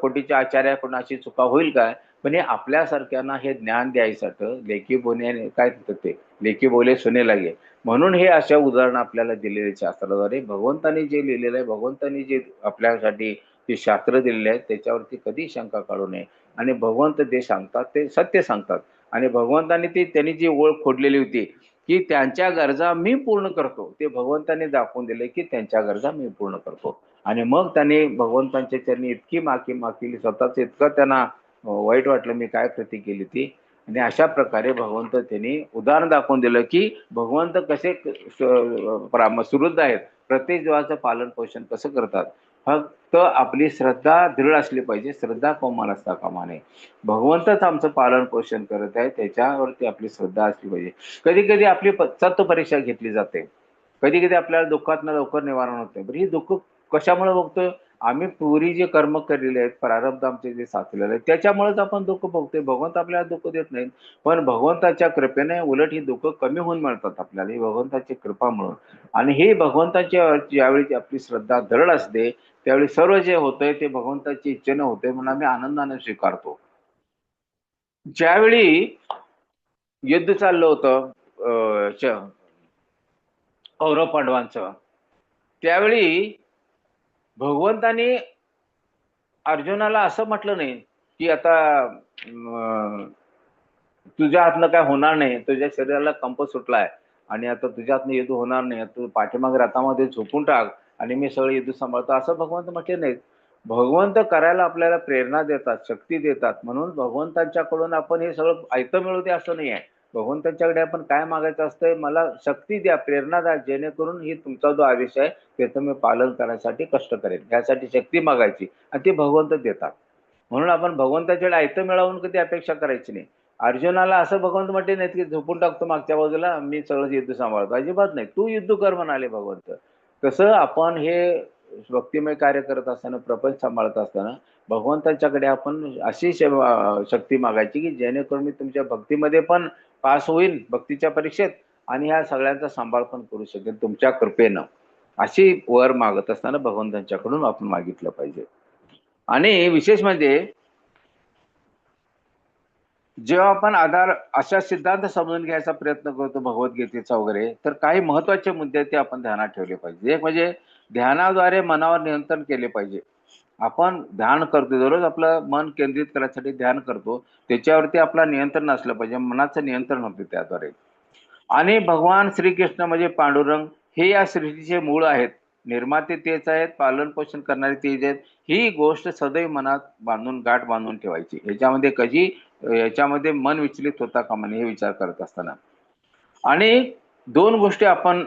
कोटीच्या आचार्याकडून अशी चुका होईल काय. पण हे आपल्यासारख्यांना हे ज्ञान द्यायसाठी लेखी बोलणे काय ते लेखी बोले सुने लागे. म्हणून हे अशा उदाहरण आपल्याला दिलेले शास्त्राद्वारे भगवंतांनी जे लिहिलेलं आहे भगवंतांनी जे आपल्यासाठी ते शास्त्र दिलेले आहेत त्याच्यावरती कधी शंका काढू नये. आणि भगवंत जे सांगतात ते सत्य सांगतात. आणि भगवंतांनी त्यांनी जी ओळख खोडलेली होती की त्यांच्या गरजा मी पूर्ण करतो. ते भगवंतांनी दाखवून दिले की त्यांच्या गरजा मी पूर्ण करतो. आणि मग त्यांनी भगवंतांच्या चरणी इतकी माफी मागितली स्वतःच इतकं त्यांना वाईट वाटलं मी काय कृती केली ती. आणि अशा प्रकारे भगवंत त्यांनी उदाहरण दाखवून दिलं की भगवंत कसे सुहृद आहेत. प्रत्येक जीवाचं पालन पोषण कसं करतात. फक्त आपली श्रद्धा दृढ असली पाहिजे. श्रद्धा कोमाल असता कामा नये. भगवंतच आमचं पालन पोषण करत आहे त्याच्यावरती आपली श्रद्धा असली पाहिजे. कधी कधी आपली सत्व परीक्षा घेतली जाते. कधी कधी आपल्याला दुःखातनं लवकर निवारण होते. बरं ही दुःख कशामुळे बघतोय. आम्ही पूर्वी जे कर्म केलेले आहेत प्रारब्ध आमचे जे साचलेले आहेत त्याच्यामुळेच आपण दुःख भोगतोय. भगवंत आपल्याला दुःख देत नाहीत. पण भगवंताच्या कृपेने उलट ही दुःख कमी होऊन मिळतात आपल्याला ही भगवंताची कृपा म्हणून. आणि ही भगवंताच्या ज्यावेळी आपली श्रद्धा दृढ असते त्यावेळी सर्व जे होतंय ते भगवंताची इच्छेनं होतंय म्हणून आम्ही आनंदाने स्वीकारतो. ज्यावेळी युद्ध चाललं होतं कौरव पांडवांचं त्यावेळी भगवंतानी अर्जुनाला असं म्हटलं नाही की आता तुझ्या हातनं काय होणार नाही, तुझ्या शरीराला कंप सुटलाय आणि आता तुझ्या हातनं युद्ध होणार नाही, तू पाठीमाग रथामध्ये झोपून टाक आणि मी सगळं युद्ध सांभाळतो, असं भगवंत म्हटले नाहीत. भगवंत करायला आपल्याला प्रेरणा देतात, शक्ती देतात. म्हणून भगवंतांच्याकडून आपण हे सगळं ऐकतं मिळू दे असं नाही आहे. भगवंतांच्याकडे आपण काय मागायचं असतंय, मला शक्ती द्या, प्रेरणा द्या, जेणेकरून ही तुमचा जो आदेश आहे त्याचं मी पालन करण्यासाठी कष्ट करेन, यासाठी शक्ती मागायची आणि ती भगवंत देतात. म्हणून आपण भगवंताच्याकडे ऐकतं मिळवून कधी अपेक्षा करायची नाही. अर्जुनाला असं भगवंत म्हटले नाहीत की झोपून टाकतो मागच्या बाजूला, मी सगळं युद्ध सांभाळतो, अजिबात नाही. तू युद्ध कर म्हणाले भगवंत. तसं आपण हे भक्तिमय कार्य करत असताना, प्रपंच सांभाळत असताना भगवंतांच्याकडे आपण अशी शक्ती मागायची की जेणेकरून मी तुमच्या भक्तीमध्ये पण पास होईल, भक्तीच्या परीक्षेत, आणि ह्या सगळ्यांचा सांभाळ पण करू शकेल तुमच्या कृपेनं. अशी वर मागत असताना भगवंतांच्याकडून आपण मागितलं पाहिजे. आणि विशेष म्हणजे जेव्हा आपण आधार अशा सिद्धांत समजून घ्यायचा प्रयत्न करतो भगवद्गीतेचा वगैरे, तर काही महत्वाचे मुद्दे ते आपण ध्यानात ठेवले पाहिजे. एक म्हणजे ध्यानाद्वारे मनावर नियंत्रण केले पाहिजे. आपण ध्यान करतो, दररोज आपलं मन केंद्रित करण्यासाठी ध्यान करतो, त्याच्यावरती आपला नियंत्रण असलं पाहिजे, मनाचं नियंत्रण होते त्याद्वारे. आणि भगवान श्रीकृष्ण म्हणजे पांडुरंग, हे या सृष्टीचे मूळ आहेत, निर्माते तेच आहेत, पालन पोषण करणारे तेच आहेत. ही गोष्ट सदैव मनात बांधून, गाठ बांधून ठेवायची. याच्यामध्ये मन विचलित होता कामा नये, हे विचार करत असताना. आणि दोन गोष्टी आपण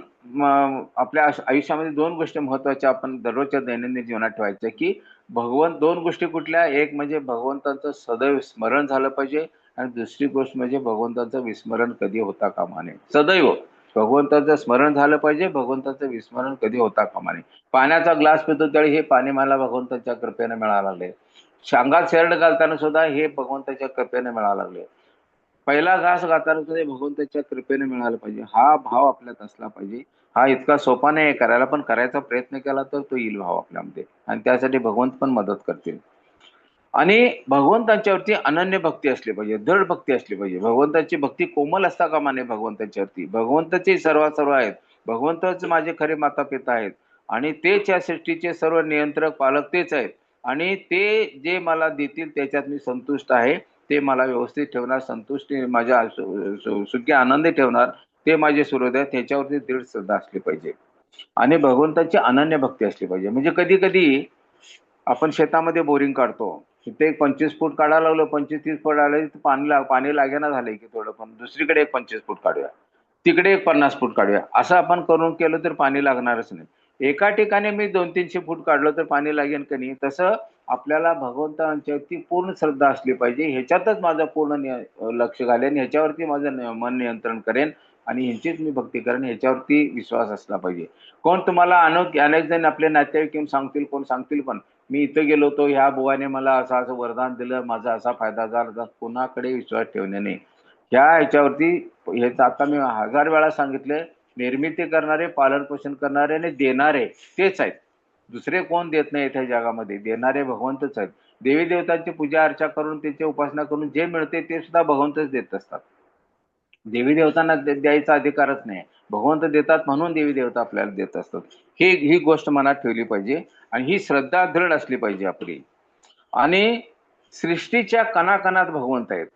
आपल्या आयुष्यामध्ये दोन गोष्टी महत्वाच्या आपण दररोजच्या दैनंदिन जीवनात ठेवायच्या की दोन गोष्टी कुठल्या, एक म्हणजे भगवंताचं सदैव स्मरण झालं पाहिजे, आणि दुसरी गोष्ट म्हणजे भगवंताचं विस्मरण कधी होता कामा नये. सदैव भगवंताचं स्मरण झालं पाहिजे, भगवंताचं विस्मरण कधी होता कामा नये. पाण्याचा ग्लास पितो त्यावेळी हे पाणी मला भगवंताच्या कृपेने मिळायला लागले, शांगात शेरड घालताना सुद्धा हे भगवंताच्या कृपेने मिळायला लागले, पहिला घास घालताना सुद्धा भगवंताच्या कृपेने मिळाला पाहिजे. हा भाव आपल्यात असला पाहिजे. हा इतका सोपा नाही करायला, पण करायचा प्रयत्न केला तर तो येईल भाव आपल्यामध्ये, आणि त्यासाठी भगवंत पण मदत करतील. आणि भगवंतांच्यावरती अनन्य भक्ती असली पाहिजे, दृढ भक्ती असली पाहिजे. भगवंताची भक्ती कोमल असता कामा नये. भगवंतांच्यावरती भगवंताचे सर्व आहेत, भगवंतच माझे खरे माता पिता आहेत, आणि तेच या सृष्टीचे सर्व नियंत्रक पालक तेच आहेत, आणि ते जे मला देतील त्याच्यात मी संतुष्ट आहे. ते मला व्यवस्थित ठेवणार, संतुष्टी माझ्या सुखी आनंदी ठेवणार, ते माझे सूर्योदय, त्याच्यावरती दृढ श्रद्धा असली पाहिजे. आणि भगवंताची अनन्य भक्ती असली पाहिजे. म्हणजे कधी कधी आपण शेतामध्ये बोरिंग काढतो, तिथे एक 25 फूट काढायला लागलो, 25-30 फूट आले, पाणी लागेना झालंय की थोडं, पण दुसरीकडे एक 25 फूट काढूया, तिकडे एक 50 फूट काढूया, असं आपण करून केलं तर पाणी लागणारच नाही. एका ठिकाणी मी 200-300 फूट काढलं तर पाणी लागेल का नाही, तसं आपल्याला भगवंतांच्यावरती पूर्ण श्रद्धा असली पाहिजे. ह्याच्यातच माझं पूर्ण लक्ष घालेन, ह्याच्यावरती माझं मन नियंत्रण करेन, आणि ह्यांचीच मी भक्ती करेन, ह्याच्यावरती विश्वास असला पाहिजे. कोण तुम्हाला अनेक जण आपले नातेवाईक येऊन सांगतील, कोण सांगतील पण मी इथं गेलो होतो, ह्या बुवाने मला असं असं वरदान दिलं, माझा असा फायदा झाला, कुणाकडे विश्वास ठेवणे नाही. ह्याच्यावरती हेच आता मी 1000 वेळा सांगितले, निर्मिती करणारे, पालन पोषण करणारे आणि देणारे तेच आहेत. दुसरे कोण देत नाही त्या जगामध्ये, देणारे भगवंतच आहेत. देवी देवतांची पूजा अर्चा करून, त्याची उपासना करून जे मिळते ते सुद्धा भगवंतच देत असतात. देवी देवतांना द्यायचा अधिकारच नाही, भगवंत देतात म्हणून देवी देवता आपल्याला देत असतात. ही गोष्ट मनात ठेवली पाहिजे, आणि ही श्रद्धा दृढ असली पाहिजे आपली. आणि सृष्टीच्या कणाकणात भगवंत आहेत,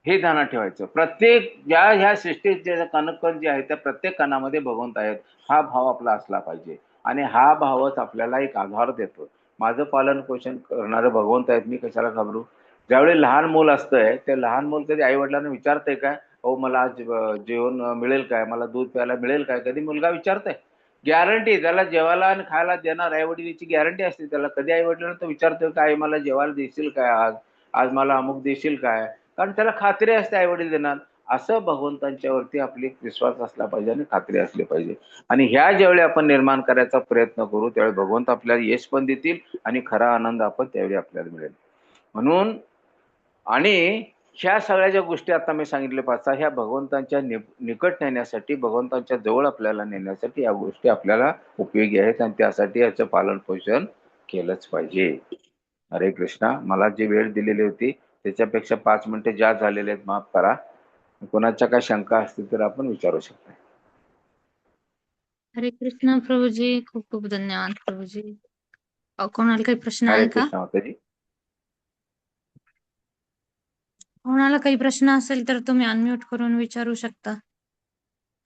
हे ध्यानात ठेवायचं. प्रत्येक ह्या सृष्टीचे कणकण जे आहेत त्या प्रत्येक कणामध्ये भगवंत आहेत, हा भाव आपला असला पाहिजे. आणि हा भावच आपल्याला एक आधार देतो. माझं पालन पोषण करणारं भगवंत आहेत, मी कशाला घाबरू. ज्यावेळी लहान मूल असतंय, ते लहान मूल कधी आई वडिलांना विचारतंय काय, हो मला आज जेवण मिळेल काय, मला दूध प्यायला मिळेल काय, कधी मुलगा विचारतंय? गॅरंटी त्याला जेवायला आणि खायला देणार आई वडिलांची गॅरंटी असते त्याला. कधी आई वडिलांना तर विचारतोय काय, मला जेवायला देशील काय आज, आज मला अमुक देशील काय, कारण त्याला खात्री असते आई वडील देणार. असं भगवंतांच्यावरती आपली विश्वास असला पाहिजे आणि खात्री असली पाहिजे. आणि ह्या ज्यावेळी आपण निर्माण करायचा प्रयत्न करू, त्यावेळी भगवंत आपल्याला यश पण देतील, आणि खरा आनंद आपण त्यावेळी आपल्याला मिळेल. म्हणून, आणि ह्या सगळ्या ज्या गोष्टी आता मी सांगितल्या पाच, ह्या भगवंतांच्या निकट नेण्यासाठी, भगवंतांच्या जवळ आपल्याला नेण्यासाठी या गोष्टी आपल्याला उपयोगी आहेत, आणि त्यासाठी याचं पालन पोषण केलंच पाहिजे. हरे कृष्णा. मला जी वेळ दिलेली होती त्याच्यापेक्षा 5 मिनिटे जास्त झालेले आहेत, माफ करा. कोणाच्या काय शंका असतील तर आपण विचारू शकता. हरे कृष्ण प्रभूजी, खूप खूप धन्यवाद प्रभूजी. कोणाला काही प्रश्न हरे आहे का? कृष्णा माताजी. कोणाला काही प्रश्न असेल तर तुम्ही अनम्यूट करून विचारू शकता.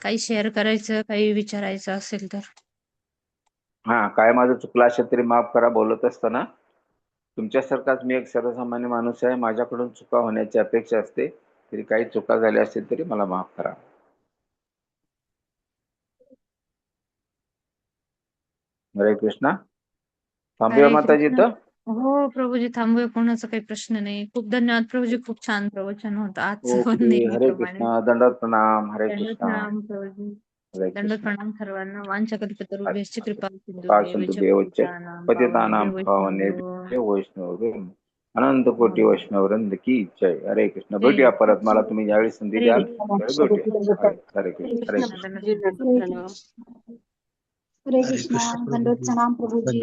काही शेअर करायचं, काही विचारायचं असेल तर. हा, काय माझं चुकलं असेल तरी माफ करा बोलत असताना. तुमच्यासारखाच मी एक सर्वसामान्य माणूस आहे. माझ्याकडून चुका होण्याची अपेक्षा असते. तरी काही चुका झाल्या असतील तरी मला माफ करा. हरे कृष्णा. थांबूया हरे माताजी कृष्ण. इथं. हो प्रभूजी, थांबूया. कोणाचा काही प्रश्न नाही. खूप धन्यवाद प्रभूजी. खूप छान प्रवचन होतं आजचं पण ओके. हरे नेहमीप्रमाणे. कृष्णा. दंडवत प्रणाम. हरे दंडवत कृष्णा. प्रणाम प्रभूजी. हरे दंडवत कृष्णा. प्रणाम सर्वांना. वाञ्छकल्पतरुभ्यश्च कृपा पाच सिंधुभ्येव संतु च देवच्च पतितानां पतितानां पावनेभ्यो वैष्णवेभ्यो पावनेभ्यो वैष्णव अनंत कोटी नमो वैष्णव वृंद की जय. हरे कृष्ण. जय भेटूया परत. मला तुम्ही ज्यावेळी संधी हरे द्याल कृष्ण. त्यावेळी भेटूया. हरे हरे हरे कृष्ण. हरे कृष्ण. कृष्ण. दंडवत हरे कृष्णा, दंडवत प्रणाम प्रभु जी.